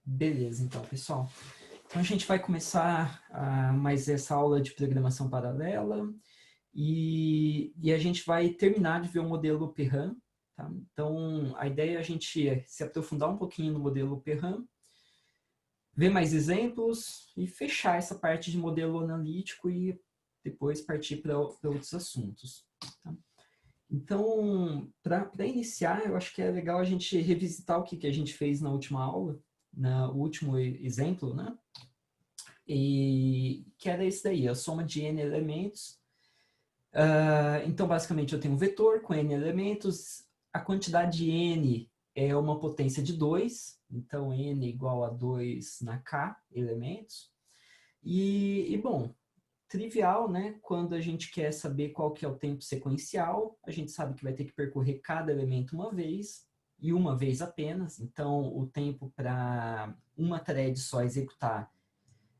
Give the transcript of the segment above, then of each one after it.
Beleza, então, pessoal. Então, a gente vai começar mais essa aula de programação paralela e a gente vai terminar de ver o modelo Perrin. Tá? Então, a ideia é a gente se aprofundar um pouquinho no modelo Perrin, ver mais exemplos e fechar essa parte de modelo analítico e depois partir para outros assuntos. Tá? Então, para iniciar, eu acho que é legal a gente revisitar o que a gente fez na última aula, no último exemplo, né? E que era esse daí, a soma de n elementos. Então, basicamente, eu tenho um vetor com n elementos, a quantidade de n é uma potência de 2, então n igual a 2 na k elementos. Bom, trivial, né? Quando a gente quer saber qual que é o tempo sequencial, a gente sabe que vai ter que percorrer cada elemento uma vez, e uma vez apenas. Então, o tempo para uma thread só executar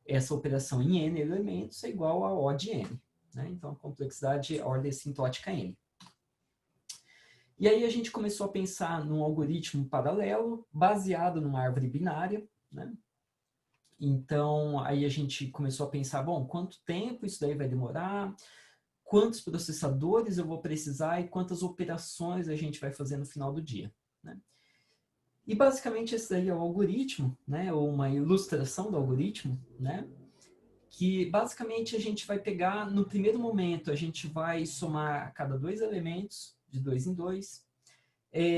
essa operação em n elementos é igual a O de n. Né? Então, a complexidade, a ordem assintótica n. E aí a gente começou a pensar num algoritmo paralelo, baseado numa árvore binária, né? Então, aí a gente começou a pensar, bom, quanto tempo isso daí vai demorar, quantos processadores eu vou precisar e quantas operações a gente vai fazer no final do dia. Né? E basicamente esse daí é o algoritmo, né? Ou uma ilustração do algoritmo, né? Que basicamente a gente vai pegar, no primeiro momento, a gente vai somar a cada dois elementos, de dois em dois.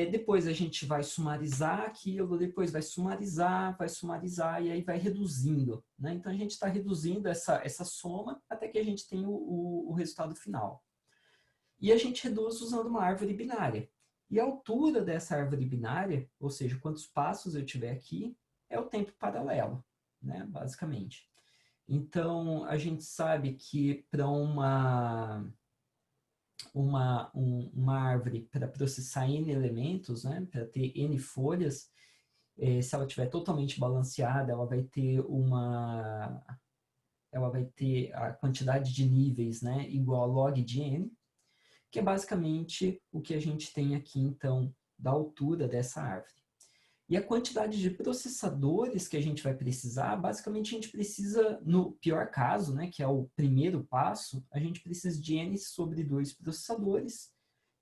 Depois a gente vai sumarizar aquilo, depois vai sumarizar, e aí vai reduzindo. Né? Então a gente está reduzindo essa soma até que a gente tem o resultado final. E a gente reduz usando uma árvore binária. E a altura dessa árvore binária, ou seja, quantos passos eu tiver aqui, é o tempo paralelo, né? Basicamente. Então, a gente sabe que para uma árvore, para processar n elementos, né, para ter n folhas, se ela estiver totalmente balanceada, ela vai ter a quantidade de níveis, né, igual a log de n, que é basicamente o que a gente tem aqui, então, da altura dessa árvore. E a quantidade de processadores que a gente vai precisar, basicamente a gente precisa, no pior caso, né, que é o primeiro passo, a gente precisa de n sobre 2 processadores,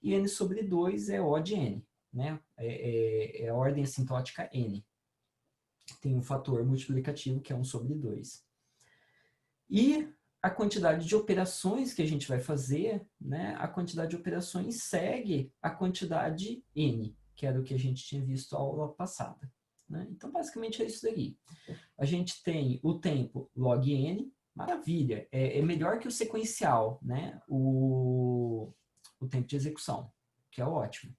e n sobre 2 é O de n, né? É a ordem assintótica n. Tem um fator multiplicativo que é 1 sobre 2. E a quantidade de operações que a gente vai fazer, né, a quantidade de operações segue a quantidade n, que era o que a gente tinha visto na aula passada. Né? Então, basicamente é isso daí. A gente tem o tempo log n, maravilha, é melhor que o sequencial, né? O tempo de execução, que é ótimo.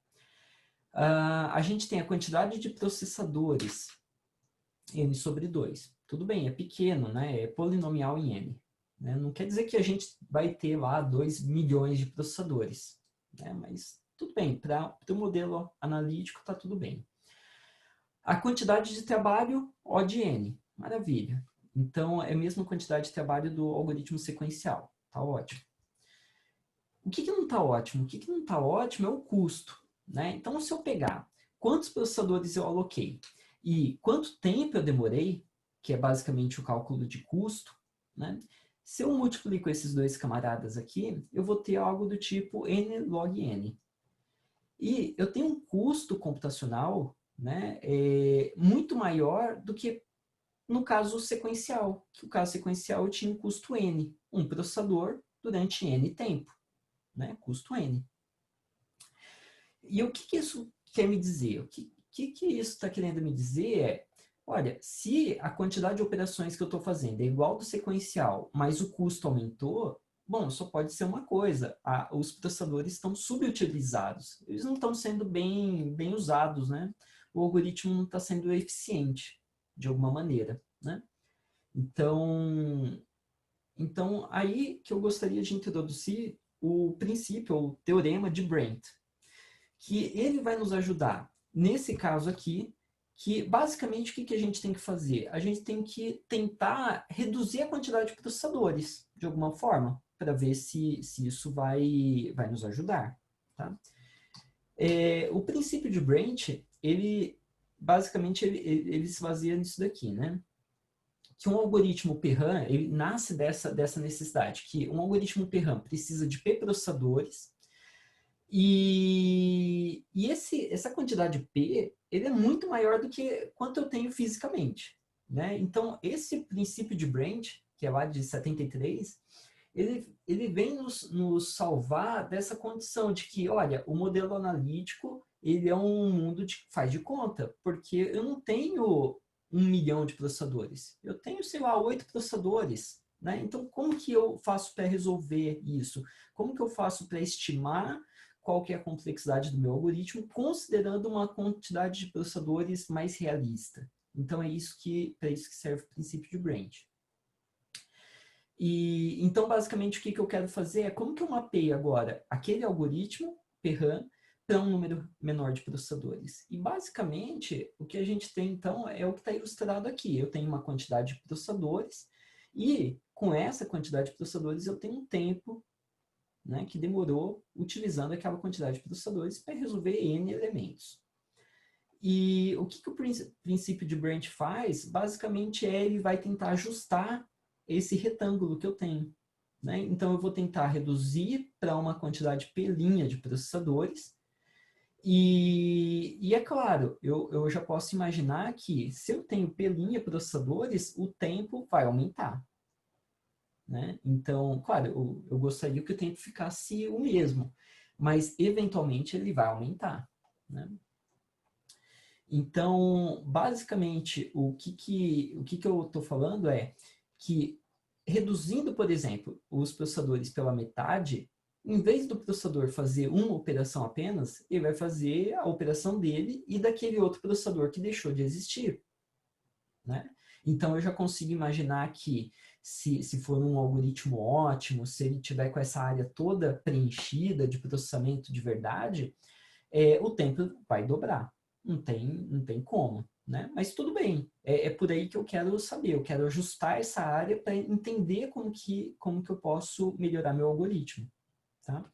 A gente tem a quantidade de processadores, n sobre 2. Tudo bem, é pequeno, né? É polinomial em n. Né? Não quer dizer que a gente vai ter lá 2 milhões de processadores, né? Mas tudo bem, para o modelo analítico está tudo bem. A quantidade de trabalho, O de n, maravilha. Então, é a mesma quantidade de trabalho do algoritmo sequencial, tá ótimo. O que não está ótimo? O que não está ótimo é o custo. Né? Então, se eu pegar quantos processadores eu aloquei e quanto tempo eu demorei, que é basicamente o cálculo de custo, né? Se eu multiplico esses dois camaradas aqui, eu vou ter algo do tipo n log n. E eu tenho um custo computacional, né, muito maior do que no caso sequencial. Que o caso sequencial eu tinha um custo n, um processador durante n tempo, né, custo n. E o que isso quer me dizer? O que isso está querendo me dizer é, olha, se a quantidade de operações que eu estou fazendo é igual do sequencial, mas o custo aumentou, bom, só pode ser uma coisa, os processadores estão subutilizados, eles não estão sendo bem usados, né? O algoritmo não está sendo eficiente, de alguma maneira, né? Então, aí que eu gostaria de introduzir o princípio, ou teorema de Brent, que ele vai nos ajudar nesse caso aqui, que basicamente o que a gente tem que fazer? A gente tem que tentar reduzir a quantidade de processadores, de alguma forma, para ver se isso vai nos ajudar. Tá? O princípio de Brent, ele basicamente, ele se baseia nisso daqui, né? Que um algoritmo Perrin, ele nasce dessa necessidade, que um algoritmo Perrin precisa de P processadores, e essa quantidade de P, ele é muito maior do que quanto eu tenho fisicamente, né? Então, esse princípio de Branch, que é lá de 73, ele vem nos salvar dessa condição de que, olha, o modelo analítico, ele é um mundo faz de conta, porque eu não tenho 1 milhão de processadores. Eu tenho, sei lá, 8 processadores, né? Então, como que eu faço para resolver isso? Como que eu faço para estimar qual que é a complexidade do meu algoritmo, considerando uma quantidade de processadores mais realista? Então, para isso que serve o princípio de Branch. E, então, basicamente, o que eu quero fazer é como que eu mapeio agora aquele algoritmo, Perrin, para um número menor de processadores. E, basicamente, o que a gente tem, então, é o que está ilustrado aqui. Eu tenho uma quantidade de processadores e, com essa quantidade de processadores, eu tenho um tempo, né, que demorou utilizando aquela quantidade de processadores para resolver N elementos. E o que o princípio de Branch faz? Basicamente, ele vai tentar ajustar esse retângulo que eu tenho, né? Então, eu vou tentar reduzir para uma quantidade P' de processadores. E é claro, eu já posso imaginar que se eu tenho P' processadores, o tempo vai aumentar, né? Então, claro, eu gostaria que o tempo ficasse o mesmo, mas eventualmente ele vai aumentar, né? Então, basicamente, o que eu estou falando é que, reduzindo, por exemplo, os processadores pela metade, em vez do processador fazer uma operação apenas, ele vai fazer a operação dele e daquele outro processador que deixou de existir, né? Então, eu já consigo imaginar que, se for um algoritmo ótimo, se ele tiver com essa área toda preenchida de processamento de verdade, o tempo vai dobrar. Não tem como, né? Mas tudo bem. É por aí que eu quero saber. Eu quero ajustar essa área para entender como que eu posso melhorar meu algoritmo, tá?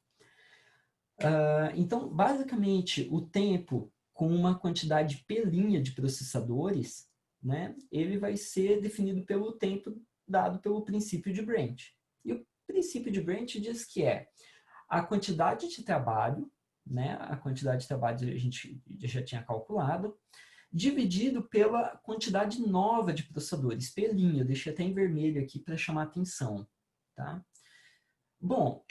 Então, basicamente, o tempo com uma quantidade P' de processadores, né, ele vai ser definido pelo tempo dado pelo princípio de Branch. E o princípio de Branch diz que é a quantidade de trabalho, né, a quantidade de trabalho a gente já tinha calculado, dividido pela quantidade nova de processadores, P', eu deixei até em vermelho aqui para chamar atenção, tá? Bom,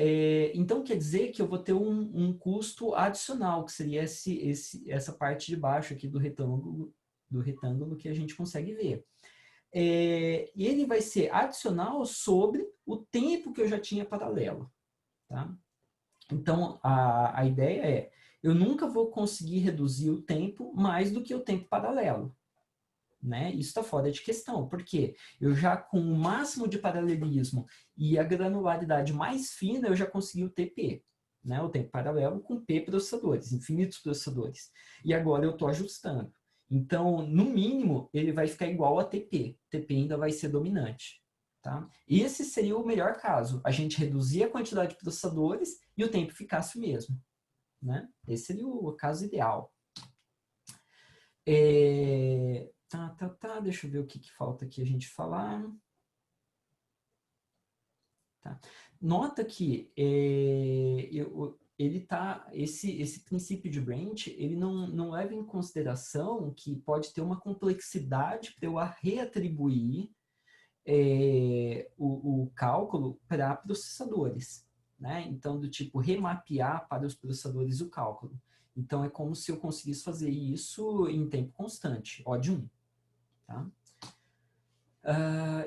então quer dizer que eu vou ter um custo adicional, que seria essa parte de baixo aqui do retângulo que a gente consegue ver. E ele vai ser adicional sobre o tempo que eu já tinha paralelo, tá? Então, a ideia é, eu nunca vou conseguir reduzir o tempo mais do que o tempo paralelo, né? Isso está fora de questão, porque eu já com o máximo de paralelismo e a granularidade mais fina, eu já consegui o TP, né? O tempo paralelo com P processadores, infinitos processadores. E agora eu estou ajustando. Então, no mínimo, ele vai ficar igual a TP. TP ainda vai ser dominante. Tá? Esse seria o melhor caso, a gente reduzir a quantidade de processadores e o tempo ficasse o mesmo, né? Esse seria o caso ideal. Deixa eu ver o que falta aqui a gente falar. Tá. Nota que esse princípio de Branch, ele não leva em consideração que pode ter uma complexidade para eu reatribuir o cálculo para processadores, né? Então, do tipo, remapear para os processadores o cálculo. Então, é como se eu conseguisse fazer isso em tempo constante, O de 1. Tá?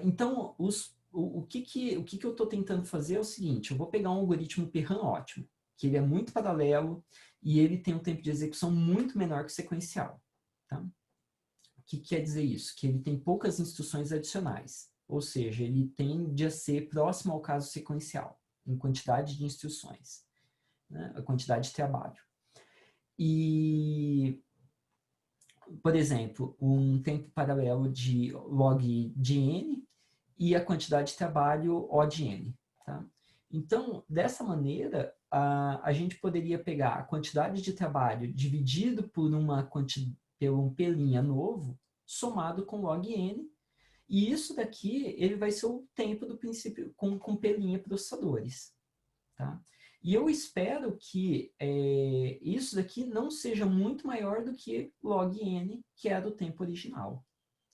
Então, o que eu estou tentando fazer é o seguinte, eu vou pegar um algoritmo Perrin ótimo, que ele é muito paralelo e ele tem um tempo de execução muito menor que o sequencial. Tá? O que quer dizer isso? Que ele tem poucas instruções adicionais. Ou seja, ele tende a ser próximo ao caso sequencial, em quantidade de instruções, né? A quantidade de trabalho. E, por exemplo, um tempo paralelo de log de n e a quantidade de trabalho O de n. Tá? Então, dessa maneira, a gente poderia pegar a quantidade de trabalho dividido por uma pelo um P' novo, somado com log n, e isso daqui ele vai ser o tempo do princípio com P' processadores. Tá? E eu espero que isso daqui não seja muito maior do que log n, que é do tempo original.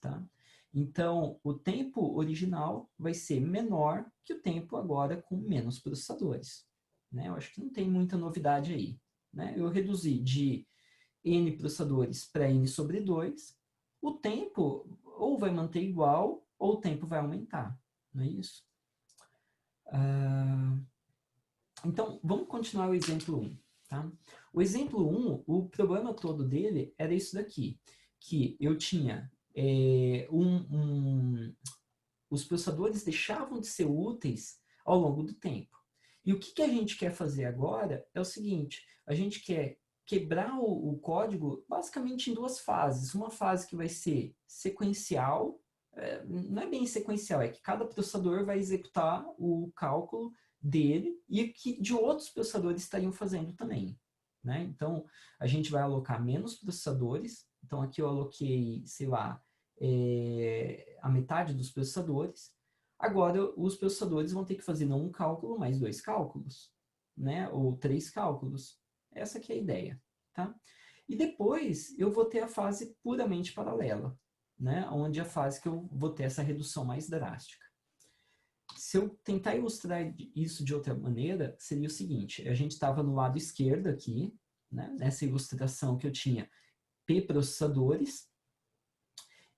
Tá? Então, o tempo original vai ser menor que o tempo agora com menos processadores. Né? Eu acho que não tem muita novidade aí. Né? Eu reduzi de n processadores para n sobre 2. O tempo ou vai manter igual, ou o tempo vai aumentar. Não é isso? Então, vamos continuar o exemplo 1. Tá? O exemplo 1, o problema todo dele era isso daqui, que eu tinha os processadores deixavam de ser úteis ao longo do tempo. E o que a gente quer fazer agora é o seguinte, a gente quer quebrar o código basicamente em duas fases. Uma fase que vai ser sequencial, não é bem sequencial, é que cada processador vai executar o cálculo dele e que de outros processadores estariam fazendo também. Né? Então, a gente vai alocar menos processadores. Então, aqui eu aloquei, sei lá, a metade dos processadores. Agora, os processadores vão ter que fazer não um cálculo, mas 2 cálculos, né? Ou 3 cálculos. Essa aqui é a ideia, tá? E depois, eu vou ter a fase puramente paralela, né? Onde a fase que eu vou ter essa redução mais drástica. Se eu tentar ilustrar isso de outra maneira, seria o seguinte, a gente estava no lado esquerdo aqui, né? Nessa ilustração que eu tinha P processadores,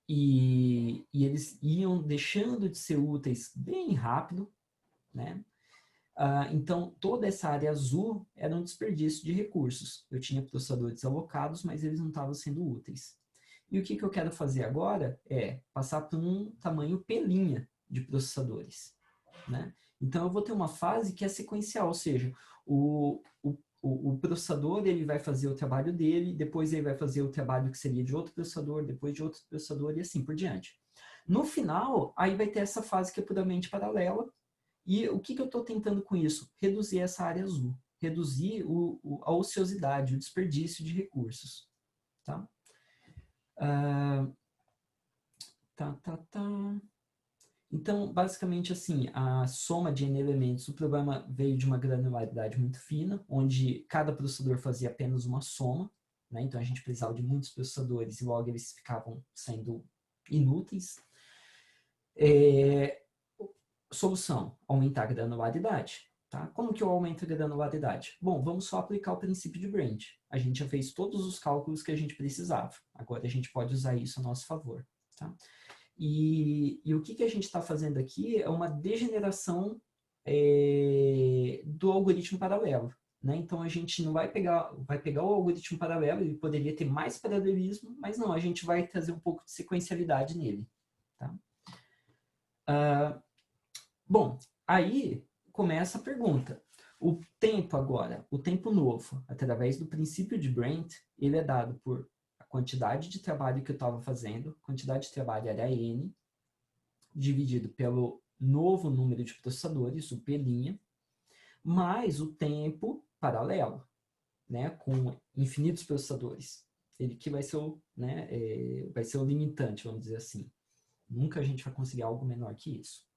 e eles iam deixando de ser úteis bem rápido, né? Então, toda essa área azul era um desperdício de recursos. Eu tinha processadores alocados, mas eles não estavam sendo úteis. E o que eu quero fazer agora é passar para um tamanho P' de processadores. Né? Então, eu vou ter uma fase que é sequencial, ou seja, o processador ele vai fazer o trabalho dele, depois ele vai fazer o trabalho que seria de outro processador, depois de outro processador e assim por diante. No final, aí vai ter essa fase que é puramente paralela. E o que eu estou tentando com isso? Reduzir essa área azul. Reduzir a ociosidade, o desperdício de recursos. Tá? Então, basicamente assim, a soma de N elementos, o problema veio de uma granularidade muito fina, onde cada processador fazia apenas uma soma, né? Então a gente precisava de muitos processadores e logo eles ficavam sendo inúteis. Solução, aumentar a granularidade. Tá? Como que eu aumento a granularidade? Bom, vamos só aplicar o princípio de branch. A gente já fez todos os cálculos que a gente precisava. Agora a gente pode usar isso a nosso favor. Tá? E o que a gente está fazendo aqui é uma degeneração do algoritmo paralelo. Né? Então, a gente não vai pegar o algoritmo paralelo, ele poderia ter mais paralelismo, mas não, a gente vai trazer um pouco de sequencialidade nele. Tá? Bom, aí começa a pergunta. O tempo agora, o tempo novo, através do princípio de Brent, ele é dado por a quantidade de trabalho que eu estava fazendo, quantidade de trabalho era N, dividido pelo novo número de processadores, o P', mais o tempo paralelo, né, com infinitos processadores. Ele que vai ser vai ser o limitante, vamos dizer assim. Nunca a gente vai conseguir algo menor que isso.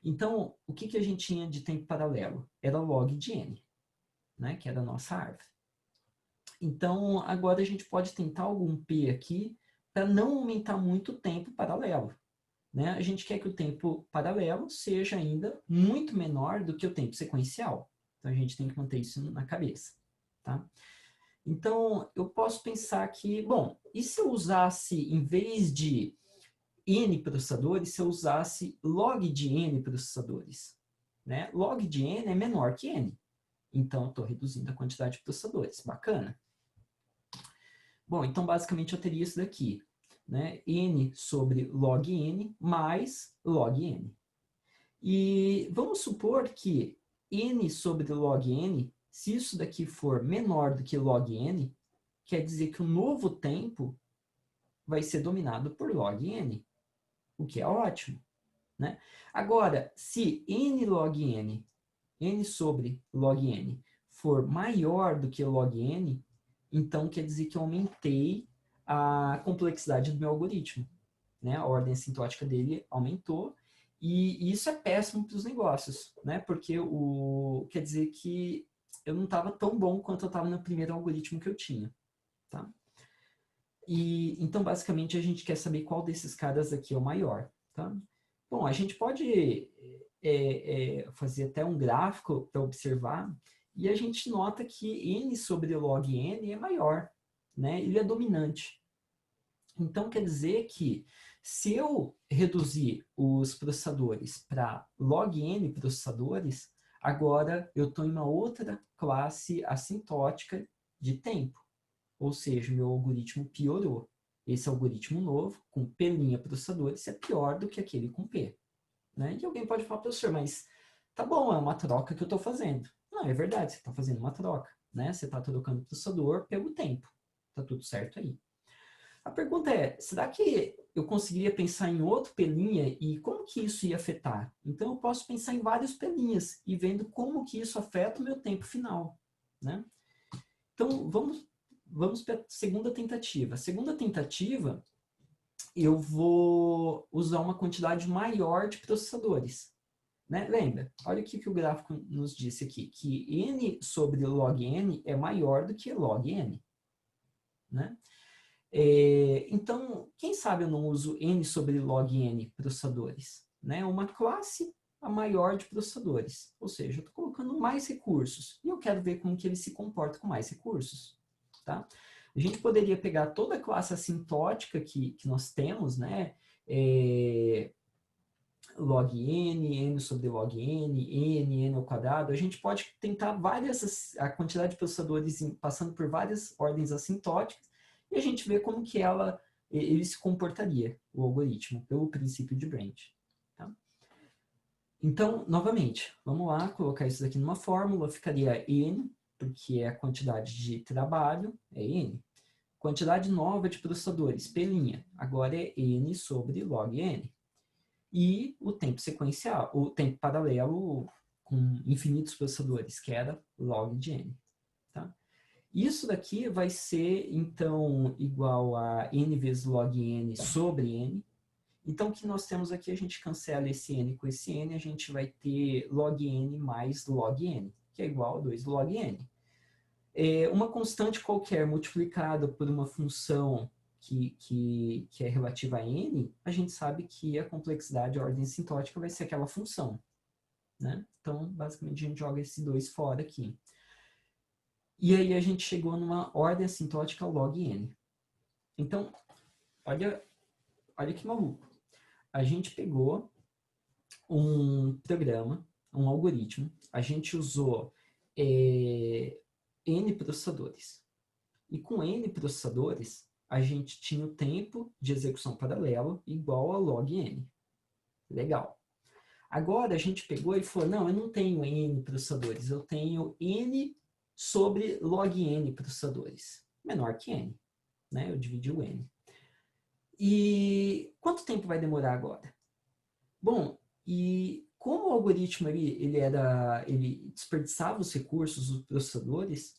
Então, o que a gente tinha de tempo paralelo? Era log de n, né, que era a nossa árvore. Então, agora a gente pode tentar algum p aqui para não aumentar muito o tempo paralelo. Né? A gente quer que o tempo paralelo seja ainda muito menor do que o tempo sequencial. Então, a gente tem que manter isso na cabeça. Tá? Então, eu posso pensar que, bom, e se eu usasse, em vez de N processadores, se eu usasse log de N processadores? Né? Log de N é menor que N. Então, eu estou reduzindo a quantidade de processadores. Bacana. Bom, então, basicamente, eu teria isso daqui. Né? N sobre log N mais log N. E vamos supor que N sobre log N, se isso daqui for menor do que log N, quer dizer que o novo tempo vai ser dominado por log N, o que é ótimo. Né? Agora, se N log N, N sobre log N, for maior do que log N, então quer dizer que eu aumentei a complexidade do meu algoritmo, né? A ordem assintótica dele aumentou, e isso é péssimo para os negócios, né? Porque quer dizer que eu não estava tão bom quanto eu estava no primeiro algoritmo que eu tinha, tá? E, então, basicamente, a gente quer saber qual desses caras aqui é o maior, tá? Bom, a gente pode fazer até um gráfico para observar, e a gente nota que n sobre log n é maior, né? Ele é dominante. Então, quer dizer que se eu reduzir os processadores para log n processadores, agora eu estou em uma outra classe assintótica de tempo. Ou seja, meu algoritmo piorou. Esse algoritmo novo, com P' processadores, é pior do que aquele com P. Né? E alguém pode falar, professor, mas tá bom, é uma troca que eu estou fazendo. Não, é verdade, você está fazendo uma troca. Né? Você está trocando o processador pelo tempo. Está tudo certo aí. A pergunta é, será que eu conseguiria pensar em outro P' e como que isso ia afetar? Então, eu posso pensar em vários P' e vendo como que isso afeta o meu tempo final. Né? Então, vamos para a segunda tentativa. A segunda tentativa, eu vou usar uma quantidade maior de processadores. Né? Lembra, olha o que o gráfico nos disse aqui, que n sobre log n é maior do que log n. Né? Então, quem sabe eu não uso n sobre log n processadores? Né? Uma classe a maior de processadores. Ou seja, eu estou colocando mais recursos. E eu quero ver como que ele se comporta com mais recursos. Tá? A gente poderia pegar toda a classe assintótica que nós temos, né? Log n, n sobre log n ao quadrado. A gente pode tentar a quantidade de processadores passando por várias ordens assintóticas e a gente vê como que ele se comportaria, o algoritmo, pelo princípio de Branch. Tá? Então, novamente, vamos lá, colocar isso aqui numa fórmula, ficaria n, porque é a quantidade de trabalho, é n. Quantidade nova de processadores, P', agora é n sobre log n. E o tempo sequencial, o tempo paralelo com infinitos processadores, que era log de n. Tá? Isso daqui vai ser, então, igual a n vezes log n sobre n. Então, o que nós temos aqui, a gente cancela esse n com esse n, a gente vai ter log n mais log n, que é igual a 2 log n. Uma constante qualquer multiplicada por uma função que é relativa a n, a gente sabe que a complexidade, a ordem assintótica, vai ser aquela função. Né? Então, basicamente, a gente joga esses dois fora aqui. E aí a gente chegou numa ordem assintótica log n. Então, olha que maluco. A gente pegou um programa, um algoritmo, a gente usou n processadores. E com n processadores, a gente tinha o tempo de execução paralelo igual a log n. Legal. Agora a gente pegou e falou, não, eu não tenho n processadores, eu tenho n sobre log n processadores. Menor que n. Né? Eu dividi o n. E quanto tempo vai demorar agora? Bom, e como o algoritmo ele desperdiçava os recursos dos processadores,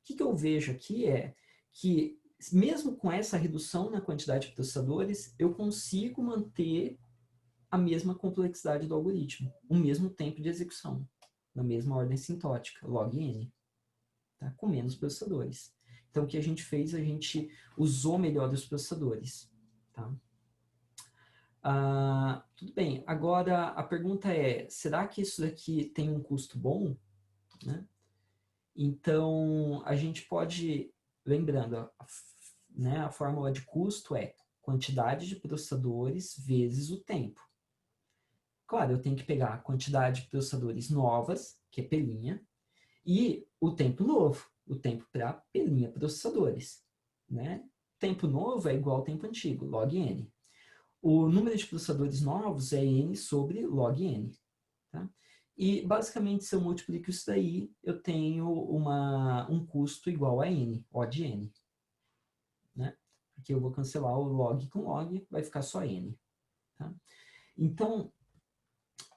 o que eu vejo aqui é que, mesmo com essa redução na quantidade de processadores, eu consigo manter a mesma complexidade do algoritmo, o mesmo tempo de execução, na mesma ordem sintótica, log n, tá? Com menos processadores. Então, o que a gente fez, a gente usou melhor os processadores. Tá? Tudo bem, agora a pergunta é, será que isso daqui tem um custo bom? Né? Então, a gente pode, lembrando, né, a fórmula de custo é quantidade de processadores vezes o tempo. Claro, eu tenho que pegar a quantidade de processadores novas, que é P', e o tempo novo, o tempo para P' processadores. Né? Tempo novo é igual ao tempo antigo, log n. O número de processadores novos é n sobre log n. Tá? E, basicamente, se eu multiplico isso daí, eu tenho um custo igual a n, O de n. Né? Porque eu vou cancelar o log com log, vai ficar só n. Tá? Então,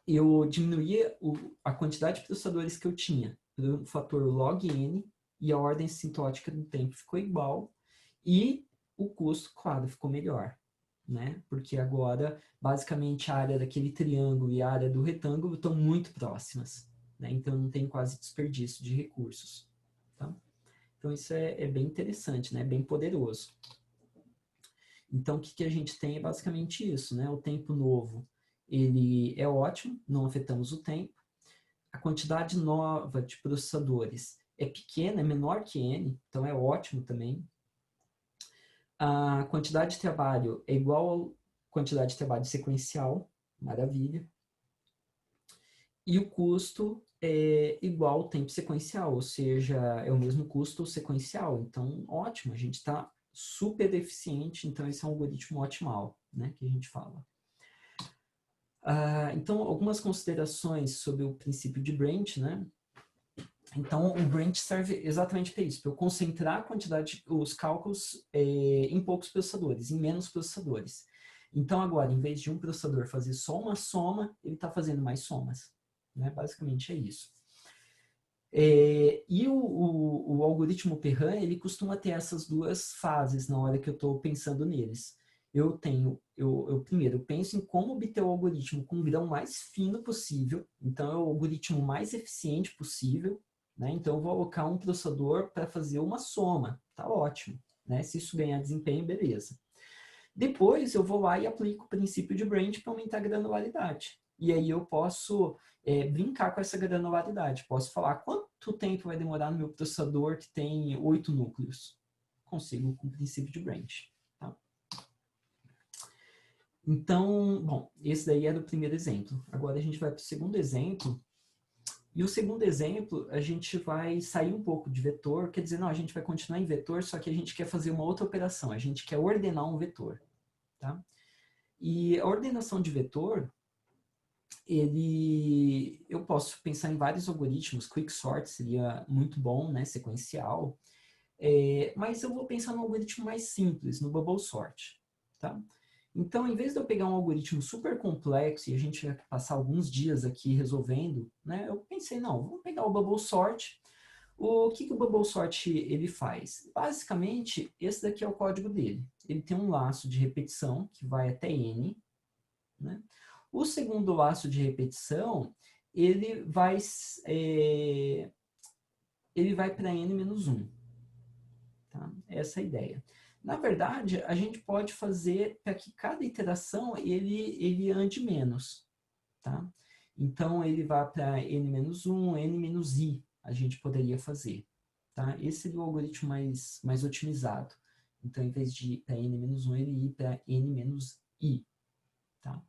eu diminuía a quantidade de processadores que eu tinha pelo fator log n, e a ordem assintótica do tempo ficou igual, e o custo, claro, ficou melhor, né? Porque agora, basicamente, a área daquele triângulo e a área do retângulo estão muito próximas, né? Então, não tem quase desperdício de recursos, tá? Então, isso é bem interessante, né? Bem poderoso. Então, o que a gente tem é basicamente isso, né? O tempo novo, ele é ótimo, não afetamos o tempo. A quantidade nova de processadores é pequena, é menor que N, então é ótimo também. A quantidade de trabalho é igual à quantidade de trabalho sequencial, maravilha. E o custo é igual ao tempo sequencial, ou seja, é o mesmo custo sequencial. Então, ótimo, a gente está super eficiente, então esse é um algoritmo optimal, né, que a gente fala. Então, algumas considerações sobre o princípio de branch, né? Então, o branch serve exatamente para isso, para eu concentrar a quantidade, os cálculos em poucos processadores, em menos processadores. Então, agora, em vez de um processador fazer só uma soma, ele está fazendo mais somas. Né? Basicamente é isso. E o algoritmo Perrin, ele costuma ter essas duas fases na hora que eu estou pensando neles. Primeiro, eu penso em como obter o algoritmo com o grão mais fino possível, então é o algoritmo mais eficiente possível, né? Então eu vou alocar um processador para fazer uma soma, tá ótimo, né? Se isso ganhar desempenho, beleza. Depois eu vou lá e aplico o princípio de branch para aumentar a granularidade. E aí eu posso brincar com essa granularidade. Posso falar quanto tempo vai demorar no meu processador que tem 8 núcleos. Consigo com o princípio de branch. Tá? Então, bom, esse daí era o primeiro exemplo. Agora a gente vai para o segundo exemplo. E o segundo exemplo, a gente vai sair um pouco de vetor, quer dizer, não, a gente vai continuar em vetor, só que a gente quer fazer uma outra operação, a gente quer ordenar um vetor. Tá? E a ordenação de vetor, eu posso pensar em vários algoritmos, quicksort seria muito bom, né, sequencial, mas eu vou pensar num algoritmo mais simples, no bubble sort, tá? Então, em vez de eu pegar um algoritmo super complexo e a gente vai passar alguns dias aqui resolvendo, né, eu pensei, não, vamos pegar o bubble sort. O que o bubble sort ele faz? Basicamente, esse daqui é o código dele. Ele tem um laço de repetição que vai até n, né? O segundo laço de repetição, ele vai para n-1. Tá? Essa é a ideia. Na verdade, a gente pode fazer para que cada iteração ele ande menos. Tá? Então, ele vai para n-1, n-i, a gente poderia fazer. Tá? Esse seria o algoritmo mais otimizado. Então, em vez de ir para n-1, ele ir para n-i. Tá?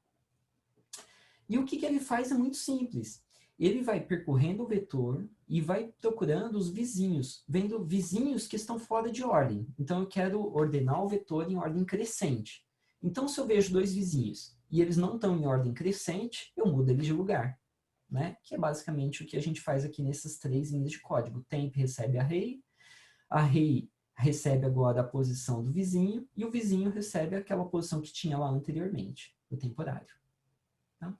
E o que ele faz é muito simples. Ele vai percorrendo o vetor e vai procurando os vizinhos, vendo vizinhos que estão fora de ordem. Então, eu quero ordenar o vetor em ordem crescente. Então, se eu vejo dois vizinhos e eles não estão em ordem crescente, eu mudo eles de lugar. Né? Que é basicamente o que a gente faz aqui nessas três linhas de código. Temp recebe a array recebe agora a posição do vizinho, e o vizinho recebe aquela posição que tinha lá anteriormente, o temporário. Tá?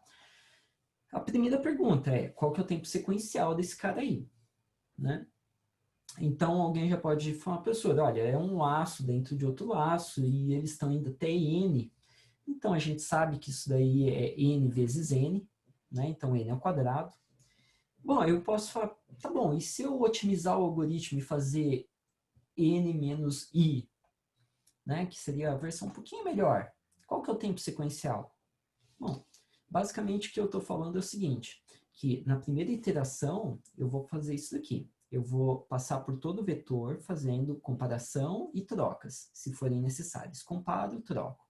A primeira pergunta é, qual que é o tempo sequencial desse cara aí? Né? Então, alguém já pode falar, professor, olha, é um laço dentro de outro laço e eles estão indo até n. Então, a gente sabe que isso daí é n vezes n, né? Então, n ao quadrado. Bom, eu posso falar, tá bom, e se eu otimizar o algoritmo e fazer n menos i, né? Que seria a versão um pouquinho melhor. Qual que é o tempo sequencial? Bom, basicamente o que eu estou falando é o seguinte, que na primeira iteração eu vou fazer isso daqui. Eu vou passar por todo o vetor fazendo comparação e trocas, se forem necessárias. Comparo, troco,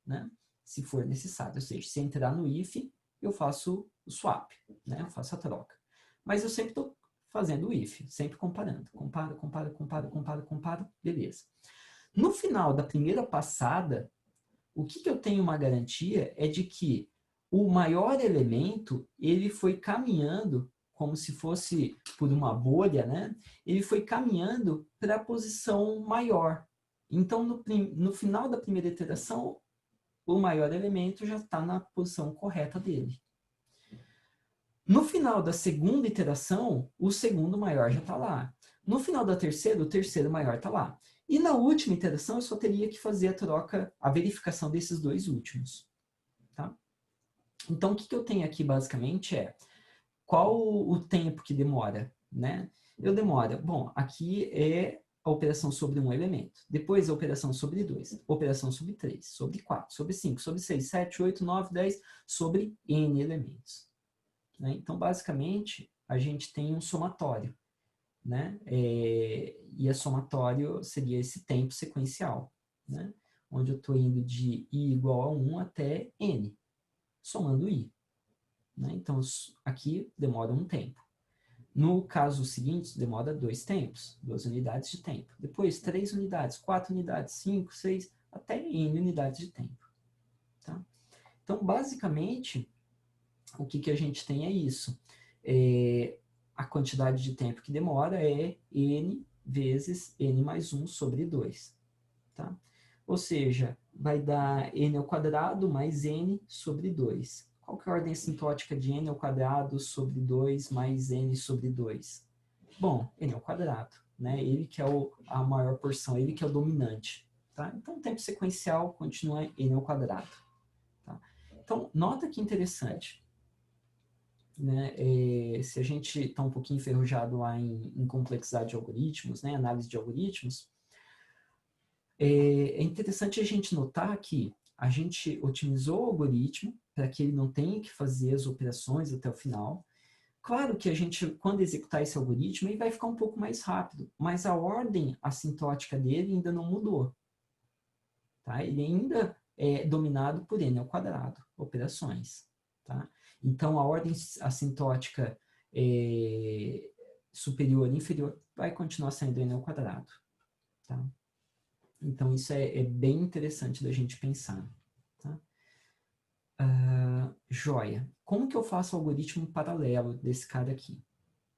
né? Se for necessário. Ou seja, se entrar no if, eu faço o swap, né? Eu faço a troca. Mas eu sempre estou fazendo o if, sempre comparando. Comparo, beleza. No final da primeira passada, o que eu tenho uma garantia é de que o maior elemento, ele foi caminhando, como se fosse por uma bolha, né? Ele foi caminhando para a posição maior. Então, no final da primeira iteração, o maior elemento já está na posição correta dele. No final da segunda iteração, o segundo maior já está lá. No final da terceira, o terceiro maior está lá. E na última iteração, eu só teria que fazer a troca, a verificação desses dois últimos. Tá? Então, o que eu tenho aqui, basicamente, é qual o tempo que demora, né? Eu demoro, bom, aqui é a operação sobre um elemento, depois a operação sobre 2, operação sobre 3, sobre 4, sobre 5, sobre 6, 7, 8, 9, 10, sobre N elementos. Né? Então, basicamente, a gente tem um somatório, né? E a somatório seria esse tempo sequencial, né? Onde eu estou indo de i igual a 1 até n, somando i. Né? Então, aqui demora um tempo. No caso seguinte, demora 2 tempos, 2 unidades de tempo. Depois, 3 unidades, 4 unidades, 5, 6, até n unidades de tempo. Tá? Então, basicamente, o que a gente tem é isso. A quantidade de tempo que demora é n vezes n mais 1 sobre 2. Tá? Ou seja, vai dar n ao quadrado mais n sobre 2. Qual que é a ordem assintótica de n ao quadrado sobre 2 mais n sobre 2? Bom, n ao quadrado, né? Ele que é a maior porção, ele que é o dominante. Tá? Então, o tempo sequencial continua n ao quadrado. Tá? Então, nota que interessante. Né? Se a gente está um pouquinho enferrujado lá em complexidade de algoritmos, né? Análise de algoritmos, é interessante a gente notar que a gente otimizou o algoritmo para que ele não tenha que fazer as operações até o final. Claro que a gente, quando executar esse algoritmo, ele vai ficar um pouco mais rápido, mas a ordem assintótica dele ainda não mudou. Tá? Ele ainda é dominado por n ao quadrado, operações. Tá? Então, a ordem assintótica superior e inferior vai continuar sendo n ao quadrado. Tá? Então, isso é bem interessante da gente pensar. Tá? Joia. Como que eu faço o algoritmo paralelo desse cara aqui?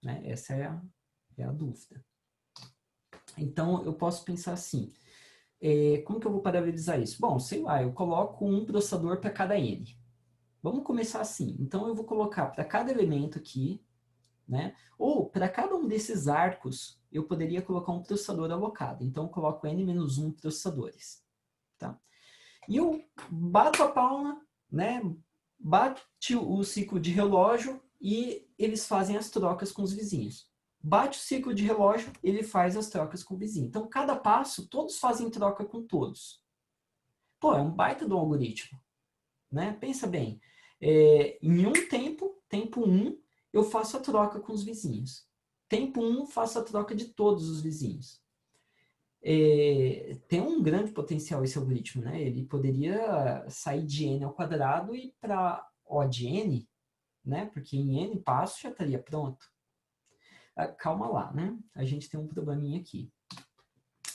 Né? Essa é a dúvida. Então, eu posso pensar assim. Como que eu vou paralelizar isso? Bom, sei lá, eu coloco um processador para cada N. Vamos começar assim. Então, eu vou colocar para cada elemento aqui, né? Ou para cada um desses arcos, eu poderia colocar um processador alocado. Então, eu coloco N-1 processadores. Tá? E eu bato a palma, né? Bate o ciclo de relógio e eles fazem as trocas com os vizinhos. Bate o ciclo de relógio, ele faz as trocas com o vizinho. Então, cada passo, todos fazem troca com todos. Pô, é um baita de um algoritmo. Né? Pensa bem, em um tempo 1, eu faço a troca com os vizinhos. Tempo 1, faço a troca de todos os vizinhos. Tem um grande potencial esse algoritmo, né? Ele poderia sair de n ao quadrado e para O de n, né? Porque em n passos já estaria pronto. Calma lá, né? A gente tem um probleminha aqui.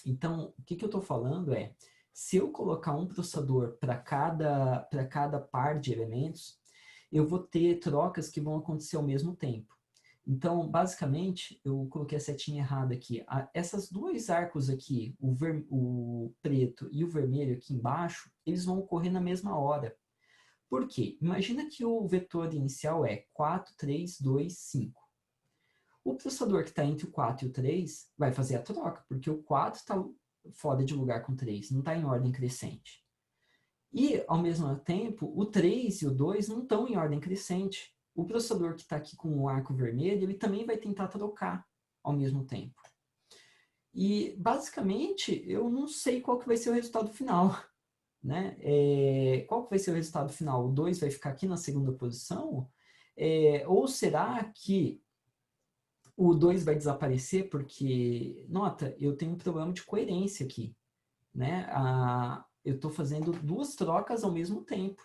Então, o que eu estou falando é, se eu colocar um processador para cada par de elementos, eu vou ter trocas que vão acontecer ao mesmo tempo. Então, basicamente, eu coloquei a setinha errada aqui. Essas dois arcos aqui, o preto e o vermelho aqui embaixo, eles vão ocorrer na mesma hora. Por quê? Imagina que o vetor inicial é 4, 3, 2, 5. O processador que está entre o 4 e o 3 vai fazer a troca, porque o 4 está fora de lugar com o 3, não está em ordem crescente. E, ao mesmo tempo, o 3 e o 2 não estão em ordem crescente. O processador que está aqui com o arco vermelho, ele também vai tentar trocar ao mesmo tempo. E, basicamente, eu não sei qual que vai ser o resultado final. Né? Qual que vai ser o resultado final? O 2 vai ficar aqui na segunda posição? Ou será que o 2 vai desaparecer porque, nota, eu tenho um problema de coerência aqui. Né? Eu estou fazendo duas trocas ao mesmo tempo.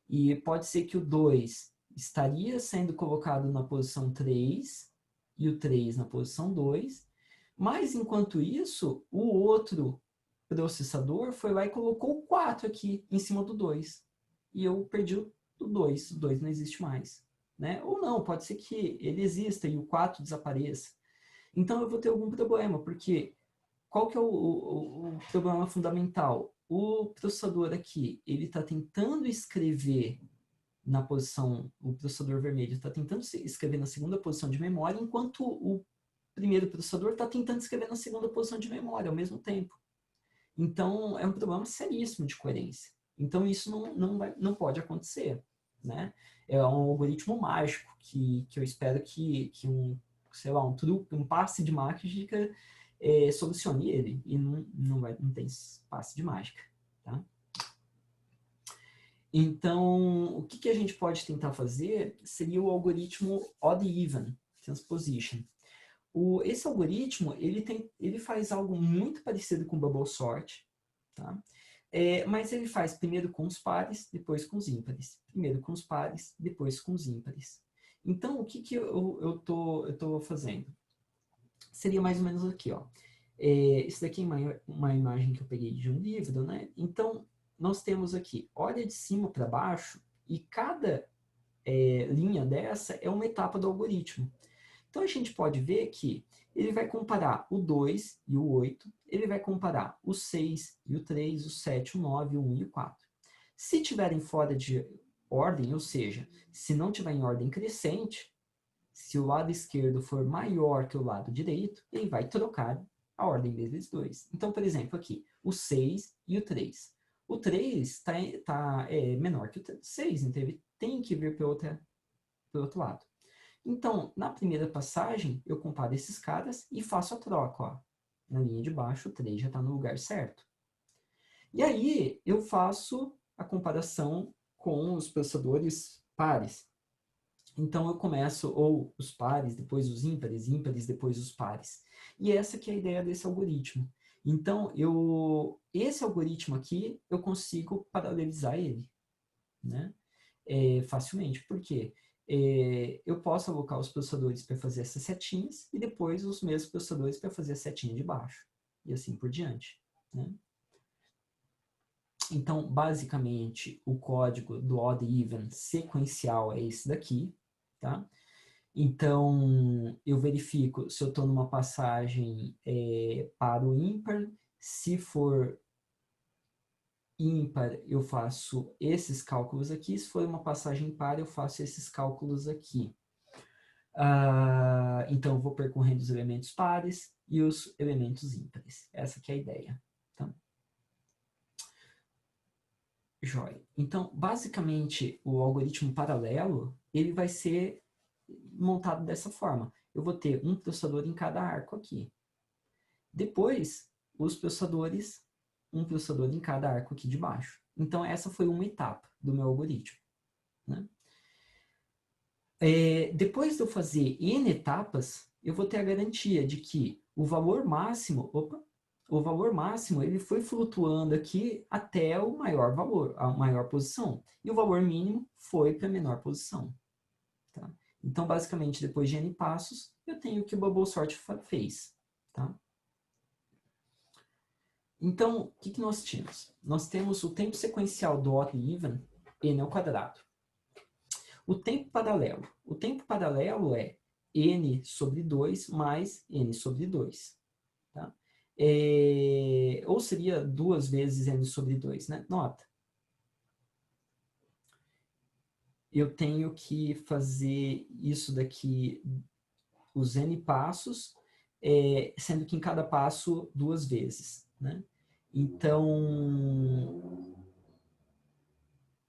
E pode ser que o 2 estaria sendo colocado na posição 3 e o 3 na posição 2, mas enquanto isso, o outro processador foi lá e colocou o 4 aqui em cima do 2. E eu perdi o 2 não existe mais. Né? Ou não, pode ser que ele exista e o 4 desapareça. Então eu vou ter algum problema, porque qual que é o problema fundamental? O processador aqui, ele está tentando escrever na posição, o processador vermelho está tentando escrever na segunda posição de memória, enquanto o primeiro processador está tentando escrever na segunda posição de memória ao mesmo tempo. Então, é um problema seríssimo de coerência. Então, isso não pode acontecer, né? É um algoritmo mágico que eu espero que sei lá, um truque, um passe de mágica solucione ele. E não tem passe de mágica, tá? Então, o que a gente pode tentar fazer seria o algoritmo odd-even transposition. Esse algoritmo, ele faz algo muito parecido com o bubble sort, tá? Mas ele faz primeiro com os pares, depois com os ímpares. Primeiro com os pares, depois com os ímpares. Então, o que eu tô fazendo? Seria mais ou menos aqui, ó. Isso daqui é uma imagem que eu peguei de um livro, né? Então, nós temos aqui, olha de cima para baixo, e cada linha dessa é uma etapa do algoritmo. Então, a gente pode ver que ele vai comparar o 2 e o 8, ele vai comparar o 6 e o 3, o 7, o 9, o 1 e o 4. Se tiverem fora de ordem, ou seja, se não tiver em ordem crescente, se o lado esquerdo for maior que o lado direito, ele vai trocar a ordem deles dois. Então, por exemplo, aqui, o 6 e o 3. O 3 tá menor que o 6, então ele tem que vir para o outro lado. Então, na primeira passagem, eu comparo esses caras e faço a troca. Ó. Na linha de baixo, o 3 já está no lugar certo. E aí, eu faço a comparação com os processadores pares. Então, eu começo ou os pares, depois os ímpares, ímpares, depois os pares. E essa que é a ideia desse algoritmo. Então, esse algoritmo aqui, eu consigo paralelizar ele, né? Facilmente. Por quê? Eu posso alocar os processadores para fazer essas setinhas e depois os mesmos processadores para fazer a setinha de baixo. E assim por diante. Né? Então, basicamente, o código do odd-even sequencial é esse daqui. Tá? Então, eu verifico se eu estou numa passagem para o ímpar. Se for ímpar, eu faço esses cálculos aqui. Se for uma passagem par, eu faço esses cálculos aqui. Então, eu vou percorrendo os elementos pares e os elementos ímpares. Essa que é a ideia. Tá? Joia. Então, basicamente, o algoritmo paralelo, ele vai ser montado dessa forma. Eu vou ter um processador em cada arco aqui. Depois, os processadores, um processador em cada arco aqui de baixo. Então, essa foi uma etapa do meu algoritmo. Né? Depois de eu fazer N etapas, eu vou ter a garantia de que o valor máximo, ele foi flutuando aqui até o maior valor, a maior posição. E o valor mínimo foi para a menor posição. Tá? Então, basicamente, depois de N passos, eu tenho o que o bubble sort fez. Tá? Então, o que nós temos? Nós temos o tempo sequencial do odd-even, n ao quadrado. O tempo paralelo. O tempo paralelo é n sobre 2 mais n sobre 2. Tá? Ou seria 2 vezes n sobre 2, né? Nota. Eu tenho que fazer isso daqui, os n passos, sendo que em cada passo 2 vezes. Né? Então,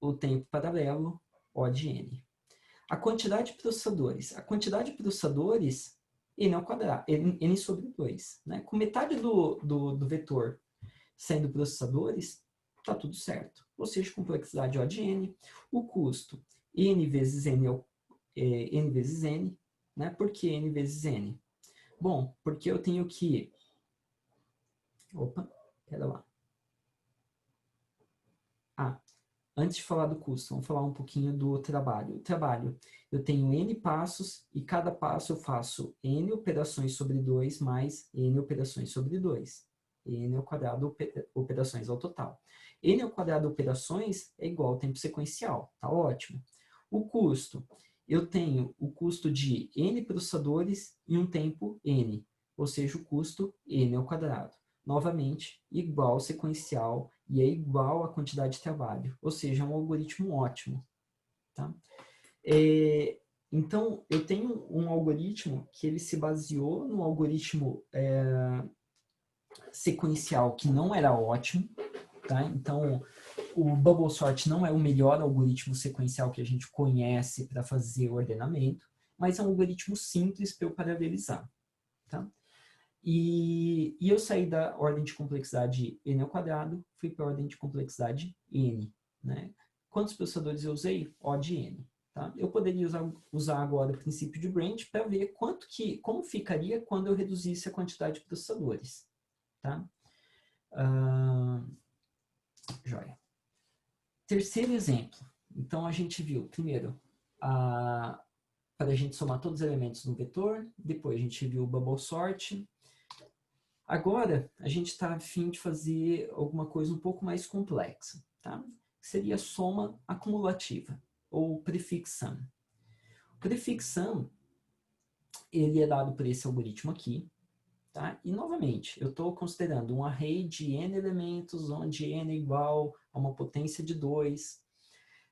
o tempo paralelo, O de n. A quantidade de processadores. A quantidade de processadores, n ao quadrado, n sobre 2. Né? Com metade do vetor sendo processadores, está tudo certo. Ou seja, complexidade O de n. O custo, n vezes n, n vezes n. Né? Por que n vezes n? Bom, porque eu tenho que... Opa, pera lá. Antes de falar do custo, vamos falar um pouquinho do trabalho. O trabalho, eu tenho n passos e cada passo eu faço n operações sobre 2 mais n operações sobre 2. N ao quadrado operações ao total. N ao quadrado operações é igual ao tempo sequencial. Tá ótimo. O custo, eu tenho o custo de n processadores em um tempo n, ou seja, o custo n ao quadrado. Novamente, igual ao sequencial e é igual à quantidade de trabalho. Ou seja, é um algoritmo ótimo. Tá? Então, eu tenho um algoritmo que ele se baseou no algoritmo sequencial que não era ótimo, tá? Então, o Bubble Sort não é o melhor algoritmo sequencial que a gente conhece para fazer o ordenamento, mas é um algoritmo simples para eu paralelizar, tá? E eu saí da ordem de complexidade n ao quadrado, fui para a ordem de complexidade n, né? Quantos processadores eu usei? O de n. Tá? Eu poderia usar agora o princípio de Branch para ver como ficaria quando eu reduzisse a quantidade de processadores. Tá? Joia. Terceiro exemplo. Então, a gente viu, primeiro, para a gente somar todos os elementos no vetor, depois a gente viu o Bubble Sort. Agora, a gente está a fim de fazer alguma coisa um pouco mais complexa, tá? Seria a soma acumulativa, ou prefix sum. O prefix sum, ele é dado por esse algoritmo aqui, tá? E, novamente, eu estou considerando um array de n elementos, onde n é igual a uma potência de 2.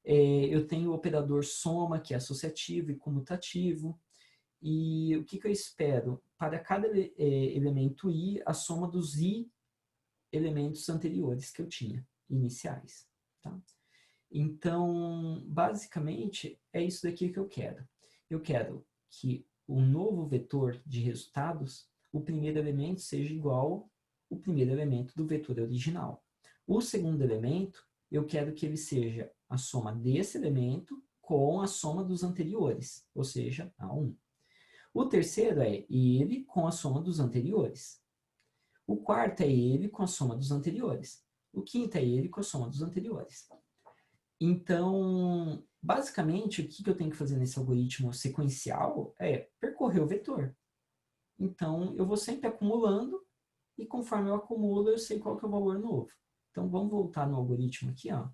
Eu tenho o operador soma, que é associativo e comutativo. E o que eu espero? Para cada elemento i, a soma dos i elementos anteriores que eu tinha, iniciais. Tá? Então, basicamente, é isso daqui que eu quero. Eu quero que o novo vetor de resultados, o primeiro elemento seja igual ao primeiro elemento do vetor original. O segundo elemento, eu quero que ele seja a soma desse elemento com a soma dos anteriores, ou seja, A1. O terceiro é ele com a soma dos anteriores. O quarto é ele com a soma dos anteriores. O quinto é ele com a soma dos anteriores. Então, basicamente, o que eu tenho que fazer nesse algoritmo sequencial é percorrer o vetor. Então, eu vou sempre acumulando e conforme eu acumulo, eu sei qual que é o valor novo. Então, vamos voltar no algoritmo aqui, ó.